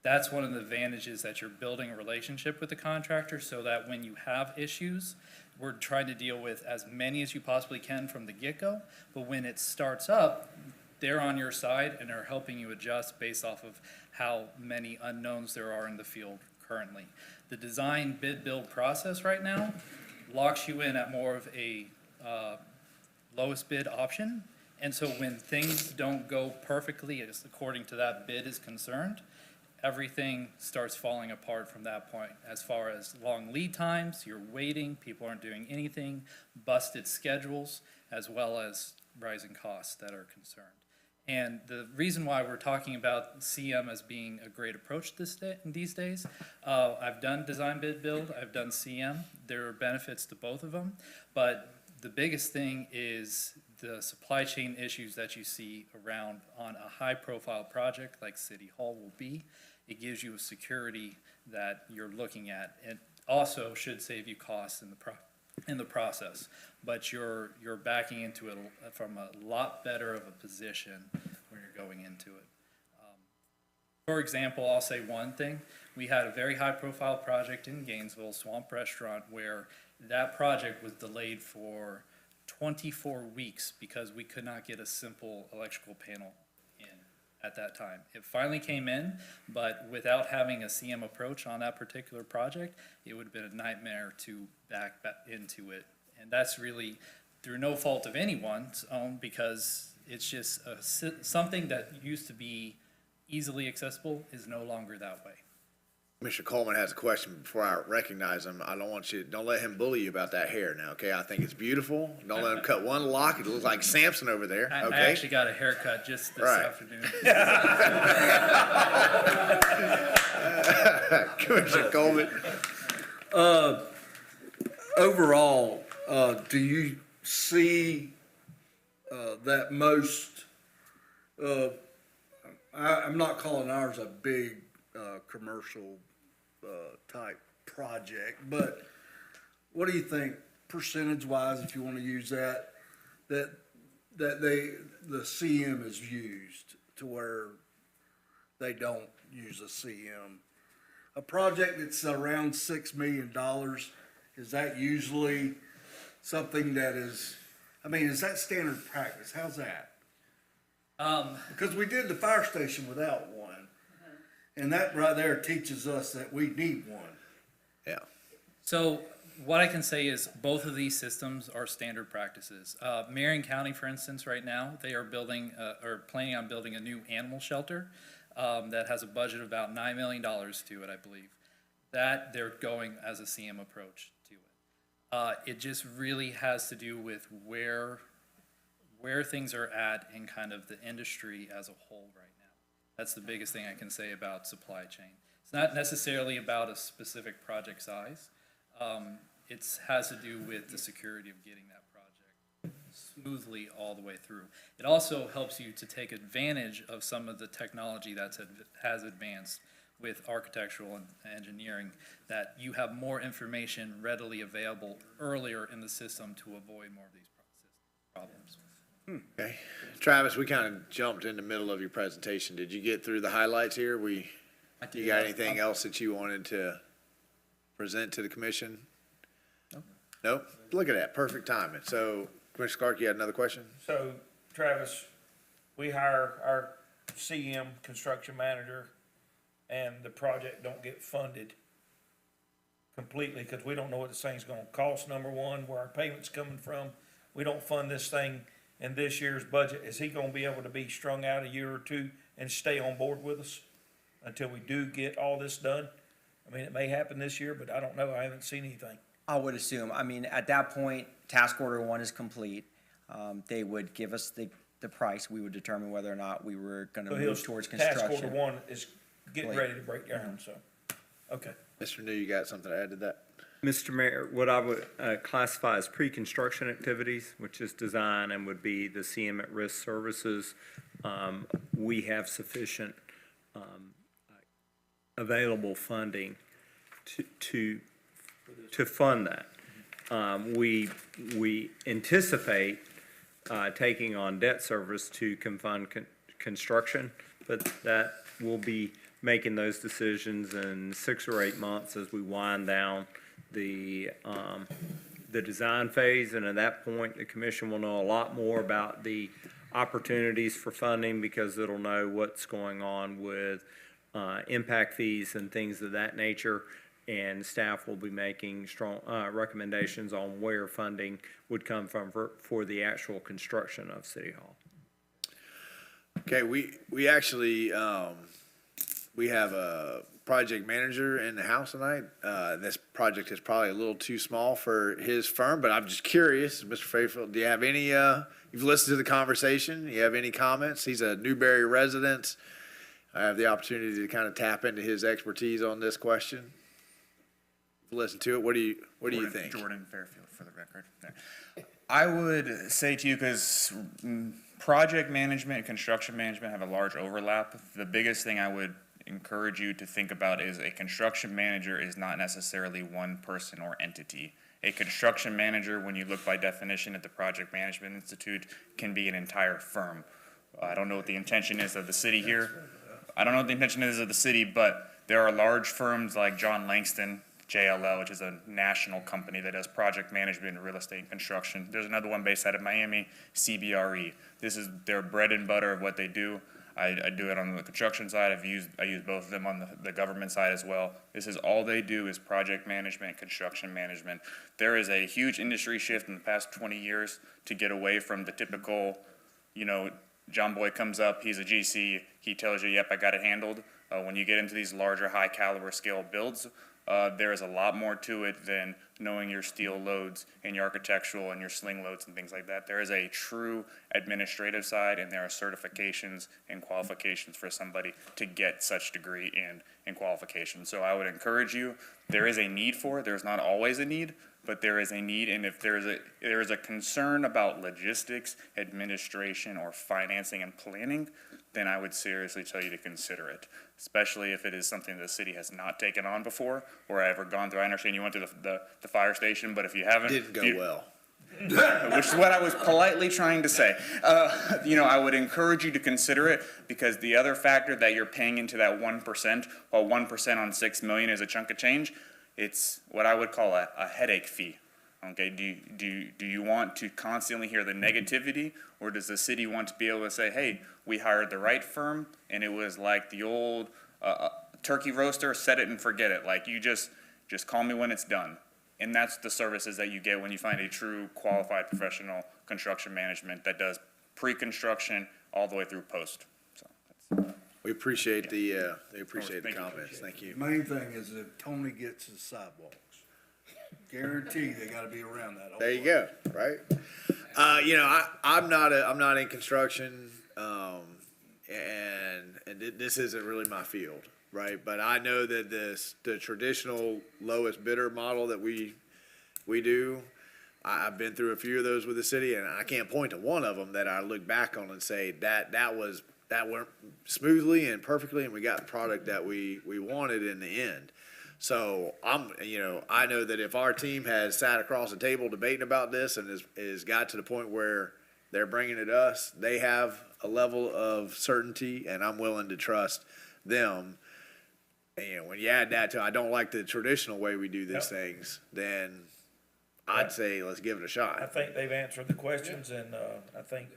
That's one of the advantages, that you're building a relationship with the contractor, so that when you have issues, we're trying to deal with as many as you possibly can from the get-go, but when it starts up, they're on your side and are helping you adjust based off of how many unknowns there are in the field currently. The design bid build process right now locks you in at more of a lowest bid option. And so when things don't go perfectly as according to that bid is concerned, everything starts falling apart from that point. As far as long lead times, you're waiting, people aren't doing anything, busted schedules, as well as rising costs that are concerned. And the reason why we're talking about CM as being a great approach these days, I've done design bid build, I've done CM. There are benefits to both of them, but the biggest thing is the supply chain issues that you see around on a high-profile project like City Hall will be. It gives you a security that you're looking at. It also should save you costs in the process, but you're backing into it from a lot better of a position when you're going into it. For example, I'll say one thing. We had a very high-profile project in Gainesville, Swamp Restaurant, where that project was delayed for 24 weeks because we could not get a simple electrical panel in at that time. It finally came in, but without having a CM approach on that particular project, it would have been a nightmare to back into it. And that's really through no fault of anyone's own, because it's just something that used to be easily accessible is no longer that way. Mr. Coleman has a question before I recognize him. Don't let him bully you about that hair now, okay? I think it's beautiful. Don't let him cut one lock. It looks like Samson over there, okay? I actually got a haircut just this afternoon. Commissioner Coleman. Overall, do you see that most, I'm not calling ours a big commercial type project, but what do you think percentage-wise, if you want to use that the CM is used to where they don't use a CM? A project that's around $6 million, is that usually something that is, is that standard practice? How's that? Because we did the fire station without one. And that right there teaches us that we need one. Yeah. So what I can say is both of these systems are standard practices. Marion County, for instance, right now, they are building or planning on building a new animal shelter that has a budget of about $9 million to it, I believe. That they're going as a CM approach to it. It just really has to do with where things are at in kind of the industry as a whole right now. That's the biggest thing I can say about supply chain. It's not necessarily about a specific project size. It has to do with the security of getting that project smoothly all the way through. It also helps you to take advantage of some of the technology that has advanced with architectural and engineering, that you have more information readily available earlier in the system to avoid more of these problems. Okay. Travis, we kind of jumped in the middle of your presentation. Did you get through the highlights here? You got anything else that you wanted to present to the commission? Nope. Look at that. Perfect timing. So, Commissioner Clark, you had another question? So, Travis, we hire our CM construction manager and the project don't get funded completely because we don't know what this thing's gonna cost, number one, where our payment's coming from. We don't fund this thing in this year's budget. Is he gonna be able to be strung out a year or two and stay on board with us until we do get all this done? It may happen this year, but I don't know. I haven't seen anything. I would assume. At that point, task order 1 is complete. They would give us the price. We would determine whether or not we were going to move towards construction. Task order 1 is getting ready to break ground, so, okay. Mr. New, you got something to add to that? Mr. Mayor, what I would classify as pre-construction activities, which is design and would be the CM at risk services, we have sufficient available funding to fund that. We anticipate taking on debt service to fund construction, but that will be making those decisions in 6 or 8 months as we wind down the design phase. And at that point, the commission will know a lot more about the opportunities for funding, because it'll know what's going on with impact fees and things of that nature. And staff will be making strong recommendations on where funding would come from for the actual construction of City Hall. Okay, we actually, we have a project manager in the house tonight. This project is probably a little too small for his firm, but I'm just curious, Mr. Fairfield, do you have any, you've listened to the conversation, you have any comments? He's a Newberry resident. I have the opportunity to kind of tap into his expertise on this question. Listen to it. What do you think? Jordan Fairfield, for the record. I would say to you, because project management and construction management have a large overlap, the biggest thing I would encourage you to think about is a construction manager is not necessarily one person or entity. A construction manager, when you look by definition at the Project Management Institute, can be an entire firm. I don't know what the intention is of the city here. I don't know what the intention is of the city, but there are large firms like John Langston, JLL, which is a national company that does project management, real estate, and construction. There's another one based out of Miami, CBRE. This is their bread and butter of what they do. I do it on the construction side. I use both of them on the government side as well. This is all they do is project management, construction management. There is a huge industry shift in the past 20 years to get away from the typical, John Boy comes up, he's a GC, he tells you, yep, I got it handled. When you get into these larger, high caliber scale builds, there is a lot more to it than knowing your steel loads and your architectural and your sling loads and things like that. There is a true administrative side, and there are certifications and qualifications for somebody to get such degree in qualifications. So I would encourage you, there is a need for it. There's not always a need, but there is a need. And if there is a concern about logistics, administration, or financing and planning, then I would seriously tell you to consider it, especially if it is something the city has not taken on before or ever gone through. I understand you went to the fire station, but if you haven't, Didn't go well. which is what I was politely trying to say. I would encourage you to consider it, because the other factor that you're paying into that 1%, while 1% on 6 million is a chunk of change, it's what I would call a headache fee. Okay, do you want to constantly hear the negativity, or does the city want to be able to say, hey, we hired the right firm and it was like the old turkey roaster, set it and forget it. Like, you just call me when it's done. And that's the services that you get when you find a true qualified professional construction management that does pre-construction all the way through post. So We appreciate the comments. Thank you. Main thing is if Tony gets his sidewalks, guarantee they gotta be around that. There you go, right? I'm not in construction, and this isn't really my field, right? But I know that the traditional lowest bidder model that we do, I've been through a few of those with the city, and I can't point to one of them that I look back on and say that went smoothly and perfectly, and we got the product that we wanted in the end. So I know that if our team has sat across the table debating about this and is got to the point where they're bringing it to us, they have a level of certainty, and I'm willing to trust them. And when you add that to, I don't like the traditional way we do these things, then I'd say let's give it a shot. I think they've answered the questions, and I think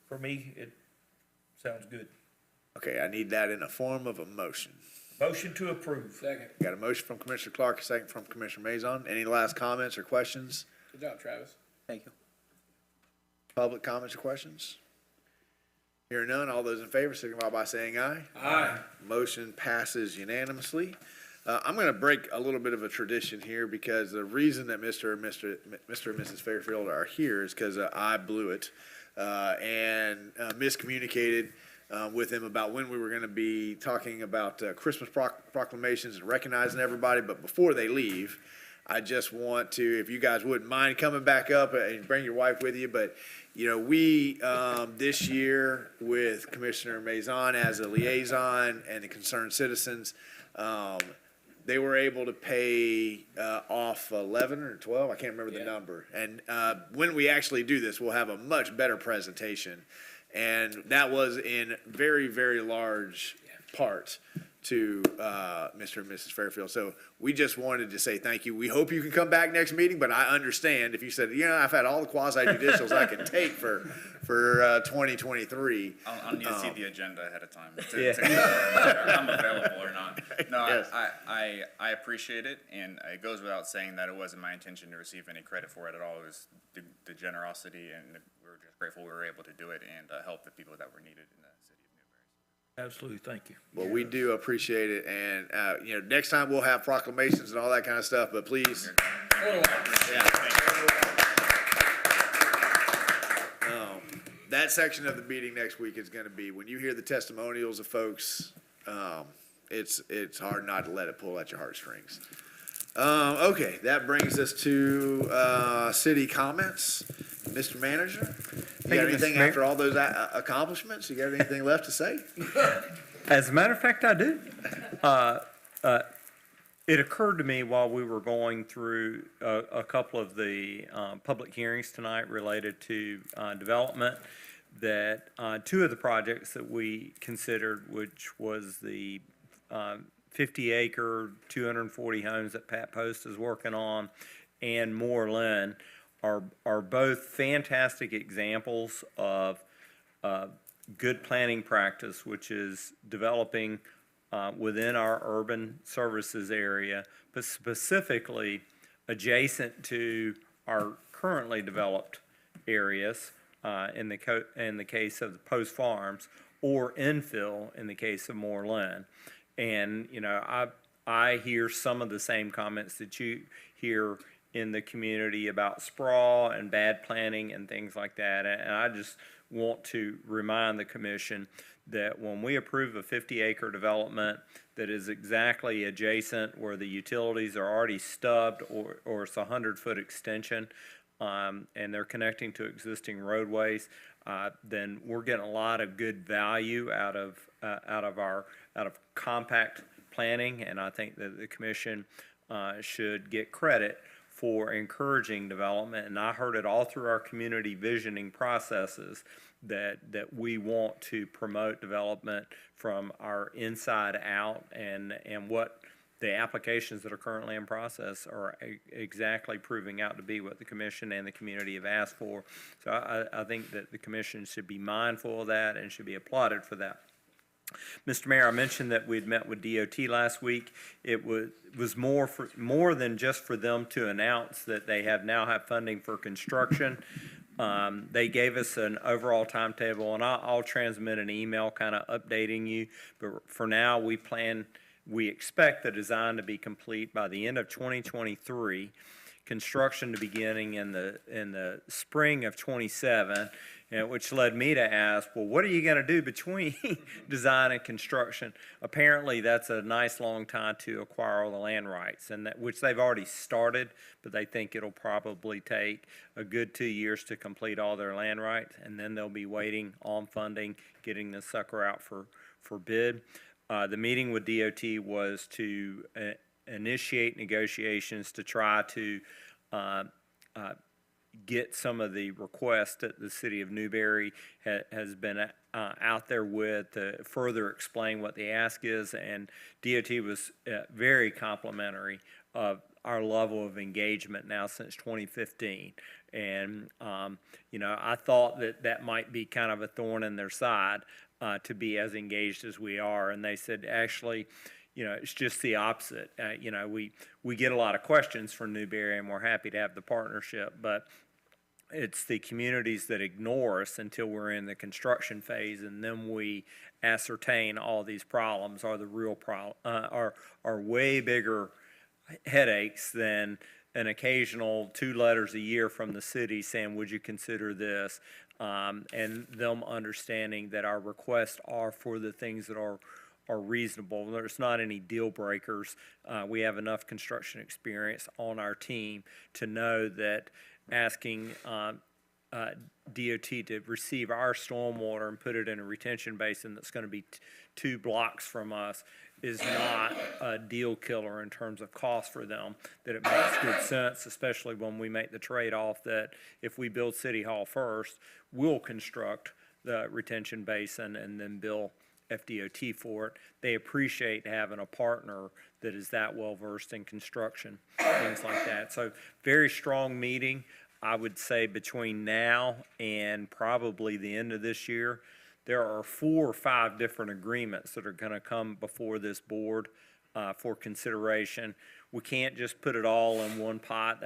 for me, it sounds good. Okay, I need that in the form of a motion. Motion to approve. Second. Got a motion from Commissioner Clark, a second from Commissioner Mazon. Any last comments or questions? Good job, Travis. Thank you. Public comments or questions? Hearing none, all those in favor signify by saying aye. Aye. Motion passes unanimously. I'm going to break a little bit of a tradition here, because the reason that Mr. and Mrs. Fairfield are here is because I blew it and miscommunicated with him about when we were going to be talking about Christmas proclamations and recognizing everybody. But before they leave, I just want to, if you guys wouldn't mind coming back up and bring your wife with you. But, we this year with Commissioner Mazon as a liaison and the concerned citizens, they were able to pay off 11 or 12, I can't remember the number. And when we actually do this, we'll have a much better presentation. And that was in very, very large part to Mr. and Mrs. Fairfield. So we just wanted to say thank you. We hope you can come back next meeting, but I understand if you said, I've had all the quasi-judicials I can take for 2023. I'll need to see the agenda ahead of time to Yeah. confirm whether I'm available or not. No, Yes. I appreciate it, and it goes without saying that it wasn't my intention to receive any credit for it at all. It was the generosity, and we're just grateful we were able to do it and help the people that were needed in the city of Newberry. Absolutely, thank you. Well, we do appreciate it, and next time we'll have proclamations and all that kind of stuff, but please. That section of the meeting next week is gonna be, when you hear the testimonials of folks, it's hard not to let it pull at your heartstrings. Okay, that brings us to city comments. Mr. Manager, you got anything after all those accomplishments? You got anything left to say? As a matter of fact, I do. It occurred to me while we were going through a couple of the public hearings tonight related to development that two of the projects that we considered, which was the 50-acre, 240 homes that Pat Post is working on, and Moore-Lynn, are both fantastic examples of good planning practice, which is developing within our urban services area, but specifically adjacent to our currently developed areas in the case of the Post Farms, or infill in the case of Moore-Lynn. And I hear some of the same comments that you hear in the community about sprawl and bad planning and things like that. And I just want to remind the commission that when we approve a 50-acre development that is exactly adjacent where the utilities are already stubbed, or it's a 100-foot extension, and they're connecting to existing roadways, then we're getting a lot of good value out of compact planning. And I think that the commission should get credit for encouraging development. And I heard it all through our community visioning processes that we want to promote development from our inside out, and what the applications that are currently in process are exactly proving out to be what the commission and the community have asked for. So I think that the commission should be mindful of that and should be applauded for that. Mr. Mayor, I mentioned that we'd met with DOT last week. It was more than just for them to announce that they now have funding for construction. They gave us an overall timetable, and I'll transmit an email kind of updating you. But for now, we expect the design to be complete by the end of 2023, construction to beginning in the spring of 27. Which led me to ask, well, what are you going to do between design and construction? Apparently, that's a nice long time to acquire all the land rights, and which they've already started, but they think it'll probably take a good 2 years to complete all their land rights, and then they'll be waiting on funding, getting the sucker out for bid. The meeting with DOT was to initiate negotiations to try to get some of the requests that the city of Newberry has been out there with to further explain what the ask is. And DOT was very complimentary of our level of engagement now since 2015. And, I thought that might be kind of a thorn in their side to be as engaged as we are. And they said, actually, it's just the opposite. We get a lot of questions from Newberry, and we're happy to have the partnership, but it's the communities that ignore us until we're in the construction phase, and then we ascertain all these problems are the real problem, are way bigger headaches than an occasional 2 letters a year from the city saying, would you consider this? And them understanding that our requests are for the things that are reasonable. There's not any deal breakers. We have enough construction experience on our team to know that asking DOT to receive our stormwater and put it in a retention basin that's going to be 2 blocks from us is not a deal killer in terms of cost for them, that it makes good sense, especially when we make the trade-off that if we build City Hall first, we'll construct the retention basin and then bill FDOT for it. They appreciate having a partner that is that well-versed in construction, things like that. So very strong meeting. I would say between now and probably the end of this year, there are 4 or 5 different agreements that are going to come before this board for consideration. We can't just put it all in one pot,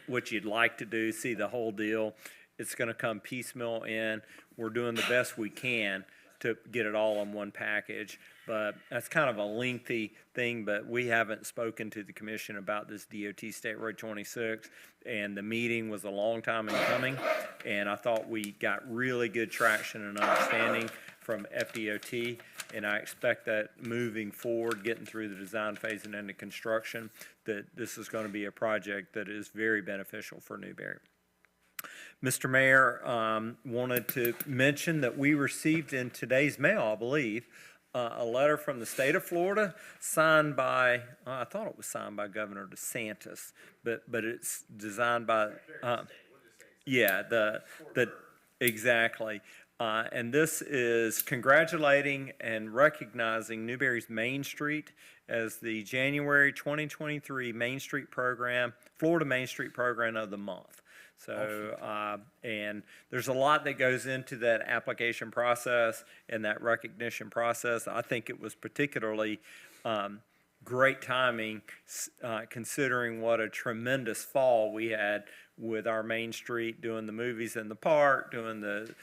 what you'd like to do, see the whole deal. It's going to come piecemeal in. We're doing the best we can to get it all in one package, but that's kind of a lengthy thing, but we haven't spoken to the commission about this DOT State Road 26, and the meeting was a long time in coming, and I thought we got really good traction and understanding from FDOT, and I expect that moving forward, getting through the design phase and into construction, that this is going to be a project that is very beneficial for Newberry. Mr. Mayor, wanted to mention that we received in today's mail, I believe, a letter from the state of Florida signed by, I thought it was signed by Governor DeSantis, but it's designed by, exactly. And this is congratulating and recognizing Newberry's Main Street as the January 2023 Main Street Program, Florida Main Street Program of the month. So, and there's a lot that goes into that application process and that recognition process. I think it was particularly great timing considering what a tremendous fall we had with our Main Street, doing the movies in the park, doing the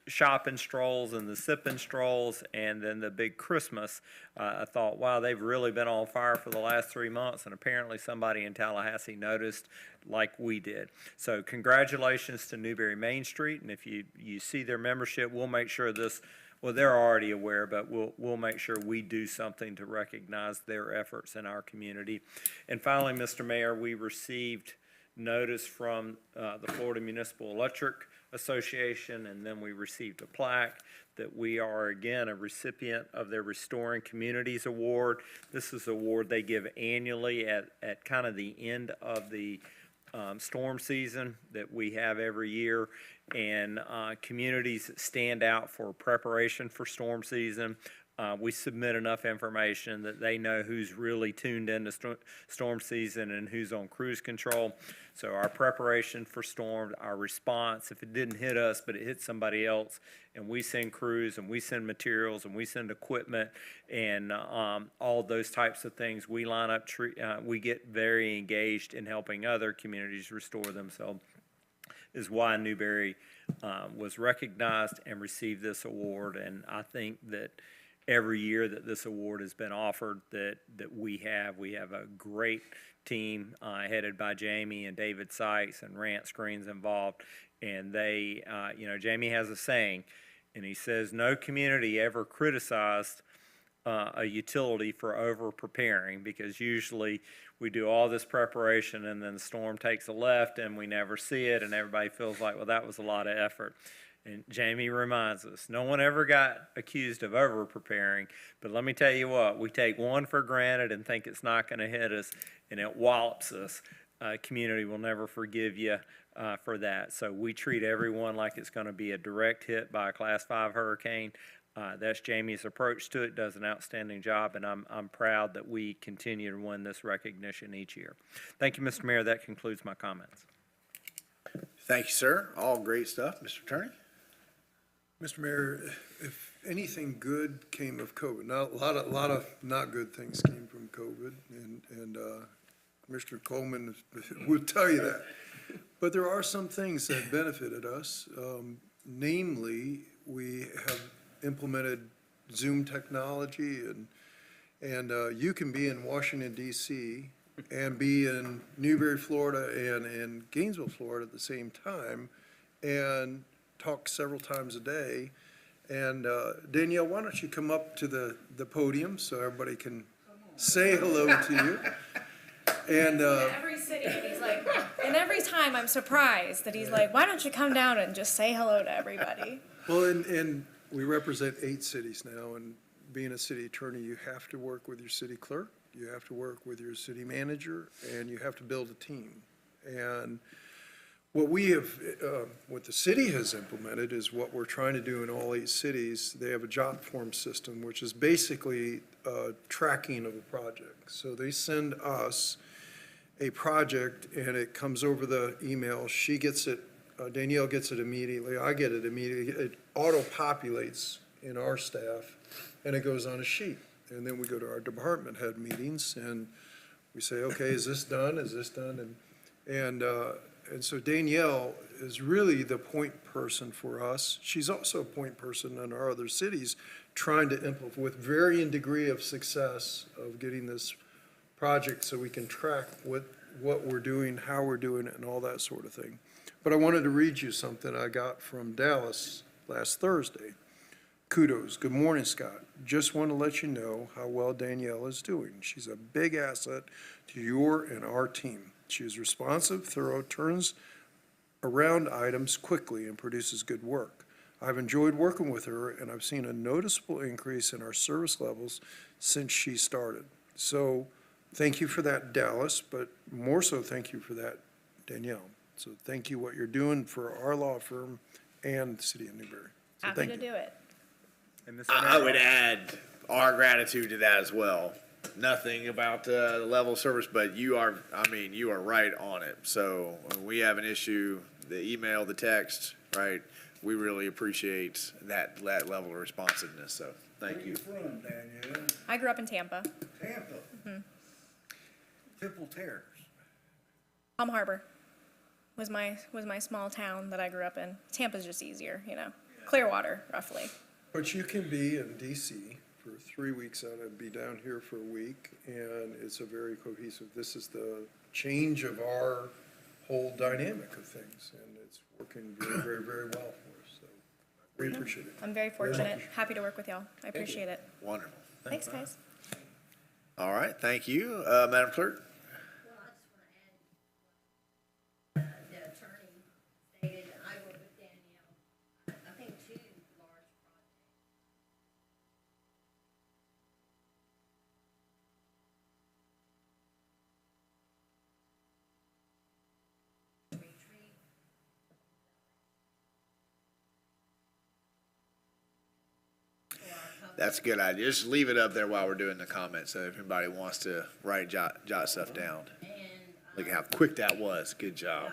shopping strolls and the sipping strolls, and then the big Christmas. I thought, wow, they've really been on fire for the last 3 months, and apparently somebody in Tallahassee noticed like we did. So congratulations to Newberry Main Street, and if you see their membership, we'll make sure this, well, they're already aware, but we'll make sure we do something to recognize their efforts in our community. And finally, Mr. Mayor, we received notice from the Florida Municipal Electric Association, and then we received a plaque that we are again a recipient of their Restoring Communities Award. This is an award they give annually at kind of the end of the storm season that we have every year, and communities that stand out for preparation for storm season. We submit enough information that they know who's really tuned into storm season and who's on cruise control. So our preparation for storm, our response, if it didn't hit us but it hit somebody else, and we send crews and we send materials and we send equipment and all those types of things, we line up, we get very engaged in helping other communities restore themselves, is why Newberry was recognized and received this award. And I think that every year that this award has been offered, that we have a great team headed by Jamie and David Sykes and Rance Green's involved. And they, Jamie has a saying, and he says, no community ever criticized a utility for over preparing, because usually we do all this preparation and then the storm takes a left and we never see it and everybody feels like, well, that was a lot of effort. And Jamie reminds us, no one ever got accused of over-preparing, but let me tell you what, we take one for granted and think it's not going to hit us, and it wallops us. Community will never forgive you for that. So we treat everyone like it's going to be a direct hit by a Class 5 hurricane. That's Jamie's approach to it, does an outstanding job, and I'm proud that we continue to win this recognition each year. Thank you, Mr. Mayor. That concludes my comments. Thank you, sir. All great stuff. Mr. Attorney? Mr. Mayor, if anything good came of COVID, now a lot of not good things came from COVID, and Commissioner Coleman would tell you that. But there are some things that benefited us. Namely, we have implemented Zoom technology, and you can be in Washington, D.C. and be in Newberry, Florida, and in Gainesville, Florida at the same time, and talk several times a day. And Danielle, why don't you come up to the podium so everybody can say hello to you? And every city, he's like, And every time I'm surprised that he's like, why don't you come down and just say hello to everybody? Well, and we represent 8 cities now, and being a city attorney, you have to work with your city clerk, you have to work with your city manager, and you have to build a team. And what we have, what the city has implemented is what we're trying to do in all 8 cities. They have a jot form system, which is basically tracking of a project. So they send us a project, and it comes over the email. She gets it, Danielle gets it immediately, I get it immediately. It auto-populates in our staff, and it goes on a sheet. And then we go to our department head meetings, and we say, okay, is this done? Is this done? And so Danielle is really the point person for us. She's also a point person in our other cities, trying to implement with varying degree of success of getting this project so we can track what we're doing, how we're doing it, and all that sort of thing. But I wanted to read you something I got from Dallas last Thursday. Kudos. Good morning, Scott. Just want to let you know how well Danielle is doing. She's a big asset to your and our team. She is responsive, thorough, turns around items quickly, and produces good work. I've enjoyed working with her, and I've seen a noticeable increase in our service levels since she started. So thank you for that, Dallas, but more so thank you for that, Danielle. So thank you what you're doing for our law firm and the city of Newberry. So Happy thank to you. do it. I would add our gratitude to that as well. Nothing about the level of service, but you are right on it. So when we have an issue, the email, the text, right, we really appreciate that level of responsiveness. So thank you. Where you from, Danielle? I grew up in Tampa. Tampa? Temple Terrace. Palm Harbor was my small town that I grew up in. Tampa's just easier, you know. Clearwater, roughly. But you can be in DC for 3 weeks out and be down here for a week, and it's a very cohesive, this is the change of our whole dynamic of things, and it's working very, very, very well for us, so we appreciate it. I'm very fortunate. Happy to work with y'all. I appreciate it. Wonderful. Thanks, guys. All right, thank you. Madam Clerk? Well, I just want to add, the attorney stated, I work with Danielle, I think 2 large projects. Retreat. That's a good idea. Just leave it up there while we're doing the comments, so if anybody wants to jot stuff down. Look at how quick that was. Good job.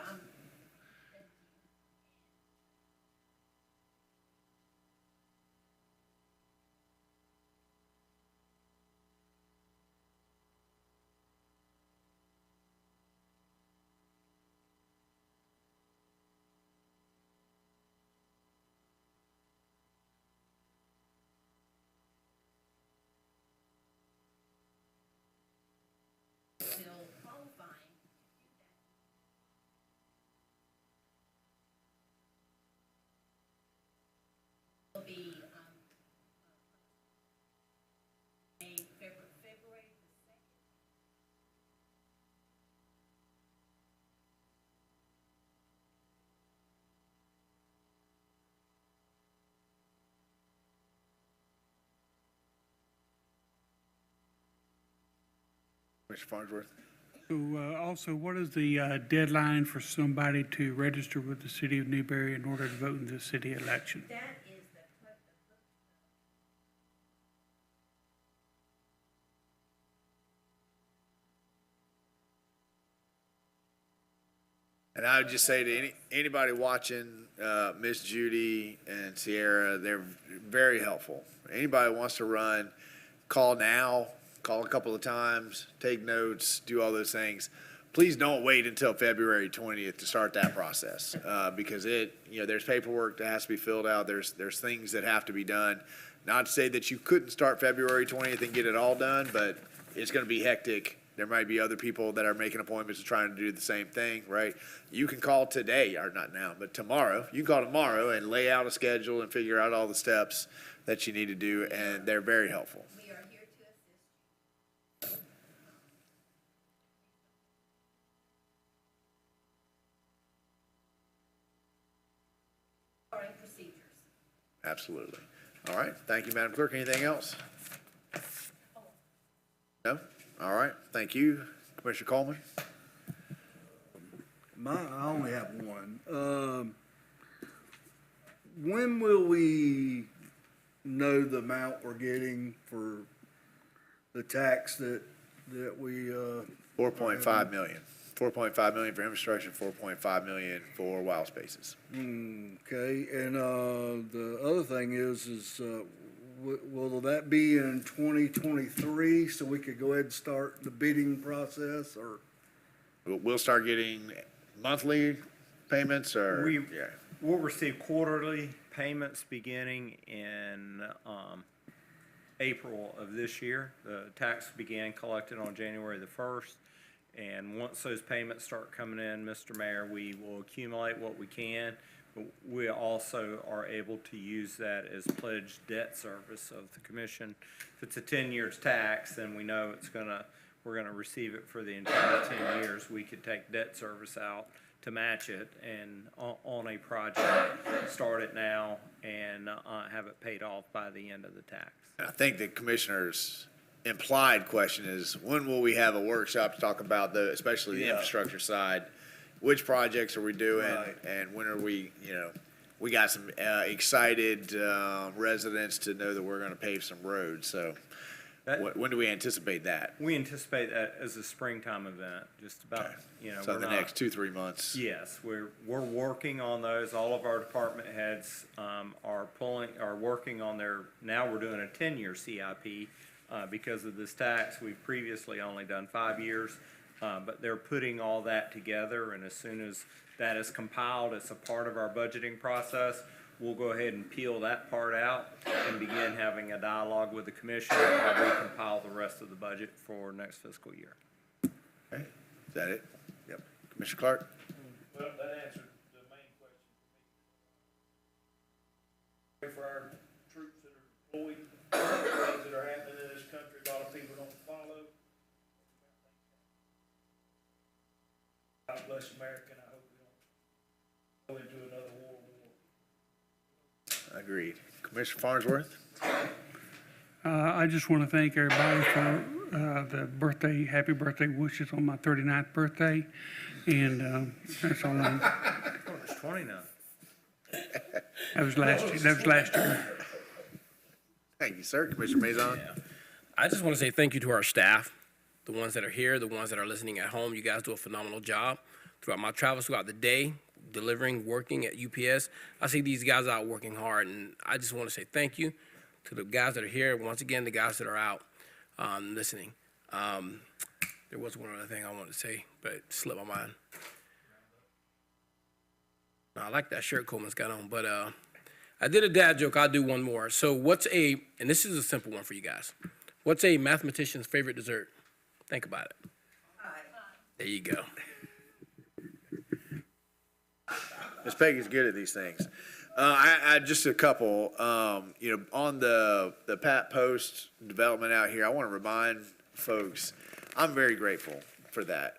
Still qualifying. Will be, February the 2nd. Mr. Farnsworth? So, also, what is the deadline for somebody to register with the city of Newberry in order to vote in the city election? That is the And I would just say to anybody watching, Miss Judy and Sierra, they're very helpful. Anybody who wants to run, call now, call a couple of times, take notes, do all those things. Please don't wait until February 20th to start that process, because there's paperwork that has to be filled out. There's things that have to be done. Not to say that you couldn't start February 20th and get it all done, but it's going to be hectic. There might be other people that are making appointments and trying to do the same thing, right? You can call today, or not now, but tomorrow. You can call tomorrow and lay out a schedule and figure out all the steps that you need to do, and they're very helpful. We are here to assist you. Absolutely. All right, thank you, Madam Clerk. Anything else? No? All right, thank you. Commissioner Coleman? I only have one. When will we know the amount we're getting for the tax that we, 4.5 million. 4.5 million for infrastructure, 4.5 million for wild spaces. okay, and, the other thing is, will that be in 2023 so we could go ahead and start the bidding process, or? We'll start getting monthly payments or? Yeah. We'll receive quarterly payments beginning in April of this year. The tax began collected on January the 1st. And once those payments start coming in, Mr. Mayor, we will accumulate what we can. We also are able to use that as pledged debt service of the commission. If it's a 10 years tax, then we know we're gonna receive it for the entire 10 years. We could take debt service out to match it and on a project, start it now and have it paid off by the end of the tax. I think the commissioner's implied question is, when will we have a workshop to talk about especially the infrastructure side? Which projects are we doing? Right. And when are we, we got some excited residents to know that we're gonna pave some roads, so when do we anticipate that? We anticipate that as a springtime event, just about, So the next 2-3 months? Yes, we're working on those. All of our department heads are working on now we're doing a 10-year CIP because of this tax. We've previously only done 5 years, but they're putting all that together, and as soon as that is compiled, it's a part of our budgeting process. We'll go ahead and peel that part out and begin having a dialogue with the commission while we compile the rest of the budget for next fiscal year. Okay, is that it? Yep. Commissioner Clark? Well, that answered the main question for me. For our troops that are deployed, things that are happening in this country, a lot of people don't follow. God bless America, and I hope we don't go into another war. Agreed. Commissioner Farnsworth? I just want to thank everybody for the happy birthday wishes on my 39th birthday. And that's all I'm. Oh, it's 29. That was last year. Thank you, sir. Commissioner Maison? I just want to say thank you to our staff, the ones that are here, the ones that are listening at home. You guys do a phenomenal job throughout my travels throughout the day, delivering, working at UPS. I see these guys out working hard, and I just want to say thank you to the guys that are here. Once again, the guys that are out listening. There was one other thing I wanted to say, but it slipped my mind. I like that shirt Coleman's got on, but I did a dad joke. I'll do one more. So and this is a simple one for you guys. What's a mathematician's favorite dessert? Think about it. There you go. Ms. Peggy's good at these things. I just a couple, on the Pat Post development out here, I want to remind folks, I'm very grateful for that,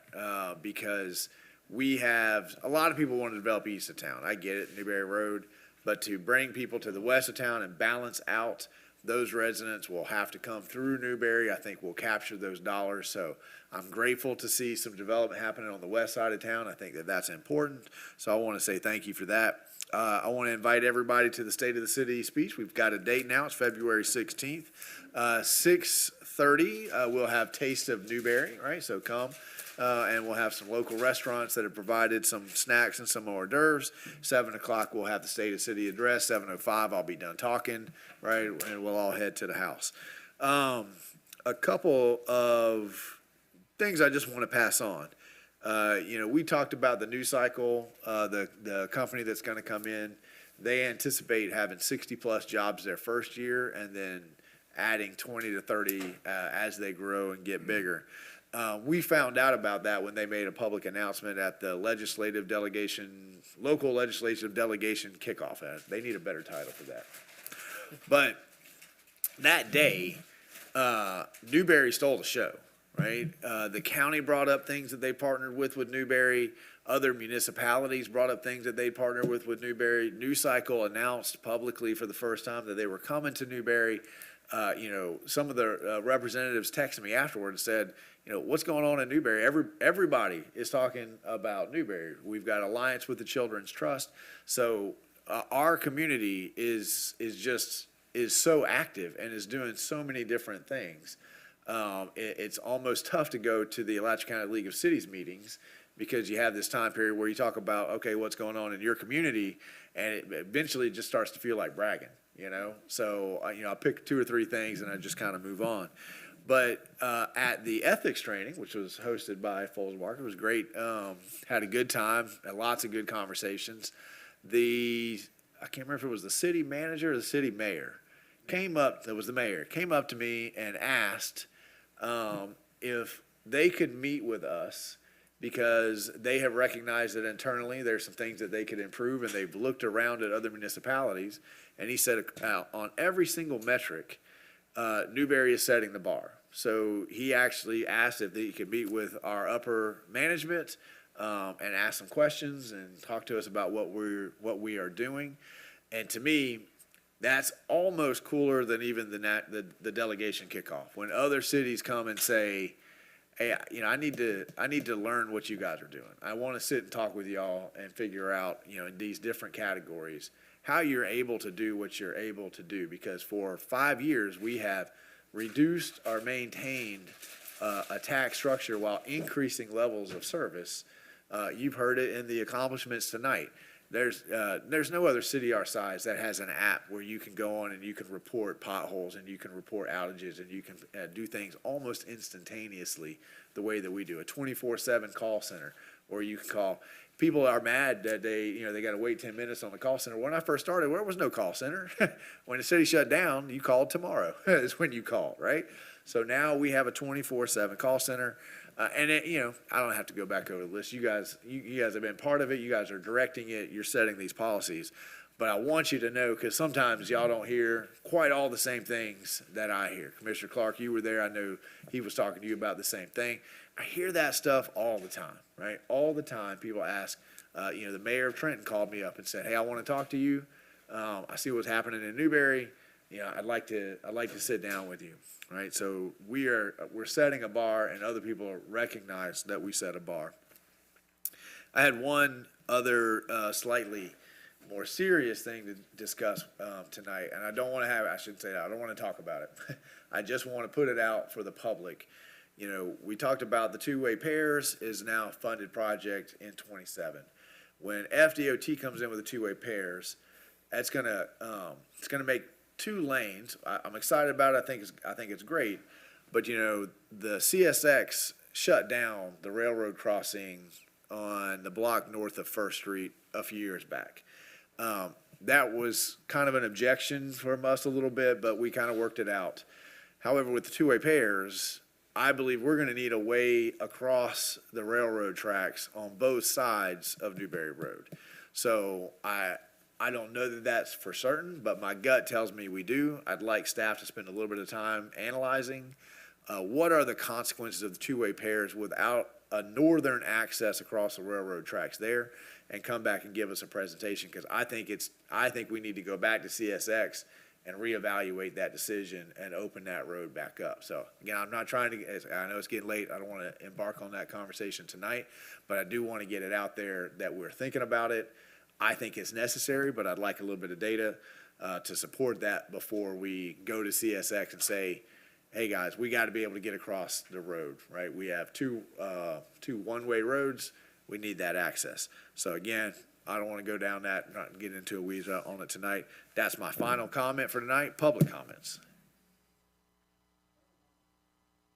because we have, a lot of people want to develop east of town. I get it, Newberry Road, but to bring people to the west of town and balance out, those residents will have to come through Newberry. I think we'll capture those dollars. So I'm grateful to see some development happening on the west side of town. I think that that's important. So I want to say thank you for that. I want to invite everybody to the State of the City speech. We've got a date now. It's February 16th. 6:30, we'll have Taste of Newberry, right? So come. And we'll have some local restaurants that have provided some snacks and some hors d'oeuvres. 7 o'clock, we'll have the State of City address. 7:05, I'll be done talking, right? And we'll all head to the house. A couple of things I just want to pass on. We talked about the New Cycle, the company that's going to come in. They anticipate having 60-plus jobs their first year and then adding 20 to 30 as they grow and get bigger. We found out about that when they made a public announcement at the local legislative delegation kickoff. They need a better title for that. But that day, Newberry stole the show. right? The county brought up things that they partnered with Newberry. Other municipalities brought up things that they partnered with Newberry. New Cycle announced publicly for the first time that they were coming to Newberry. Some of the representatives texted me afterward and said, what's going on in Newberry? Everybody is talking about Newberry. We've got alliance with the Children's Trust. So our community is so active and is doing so many different things. It's almost tough to go to the Alachua County League of Cities meetings because you have this time period where you talk about, okay, what's going on in your community, and it eventually just starts to feel like bragging, So, I pick 2 or 3 things and I just kind of move on. But at the ethics training, which was hosted by Foles Walker, it was great. Had a good time, had lots of good conversations. I can't remember if it was the city manager or the city mayor, came up to me and asked if they could meet with us because they have recognized that internally there's some things that they could improve, and they've looked around at other municipalities. And he said on every single metric, Newberry is setting the bar. So he actually asked if he could meet with our upper management and ask some questions and talk to us about what we are doing. And to me, that's almost cooler than even the delegation kickoff. When other cities come and say, hey, I need to learn what you guys are doing. I want to sit and talk with y'all and figure out, in these different categories, how you're able to do what you're able to do. Because for 5 years, we have reduced or maintained a tax structure while increasing levels of service. You've heard it in the accomplishments tonight. There's no other city our size that has an app where you can go on and you can report potholes and you can report outages and you can do things almost instantaneously the way that we do. A 24/7 call center where you can call. People are mad that they got to wait 10 minutes on the call center. When I first started, there was no call center. When the city shut down, you called tomorrow is when you called, right? So now we have a 24/7 call center. And I don't have to go back over the list. You guys have been part of it. You guys are directing it. You're setting these policies. But I want you to know, because sometimes y'all don't hear quite all the same things that I hear. Commissioner Clark, you were there. I know he was talking to you about the same thing. I hear that stuff all the time, right? All the time. People ask. The mayor of Trenton called me up and said, "Hey, I want to talk to you. I see what's happening in Newberry. I'd like to sit down with you." Right, so we're setting a bar, and other people recognize that we set a bar. I had one other slightly more serious thing to discuss tonight, and I shouldn't say that. I don't want to talk about it. I just want to put it out for the public. We talked about the two-way pairs is now a funded project in 27. When FDOT comes in with the two-way pairs, it's gonna make 2 lanes. I'm excited about it. I think it's great. But the CSX shut down the railroad crossing on the block north of First Street a few years back. That was kind of an objection from us a little bit, but we kind of worked it out. However, with the two-way pairs, I believe we're going to need a way across the railroad tracks on both sides of Newberry Road. So I don't know that that's for certain, but my gut tells me we do. I'd like staff to spend a little bit of time analyzing what are the consequences of the two-way pairs without a northern access across the railroad tracks there, and come back and give us a presentation, because I think we need to go back to CSX and reevaluate that decision and open that road back up. So again, I'm not trying to, I know it's getting late. I don't want to embark on that conversation tonight, but I do want to get it out there that we're thinking about it. I think it's necessary, but I'd like a little bit of data to support that before we go to CSX and say, hey guys, we got to be able to get across the road, right? We have two one-way roads. We need that access. So again, I don't want to go down that, not get into a weeds on it tonight. That's my final comment for tonight. Public comments.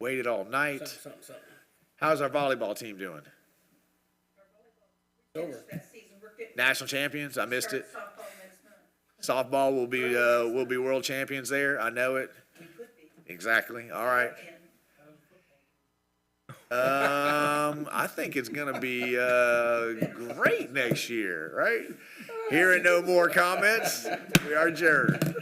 Waited all night. Something. How's our volleyball team doing? Over. National champions? I missed it. Softball will be world champions there. I know it. Exactly. All right. I think it's gonna be great next year, right? Hearing no more comments, we are adjourned.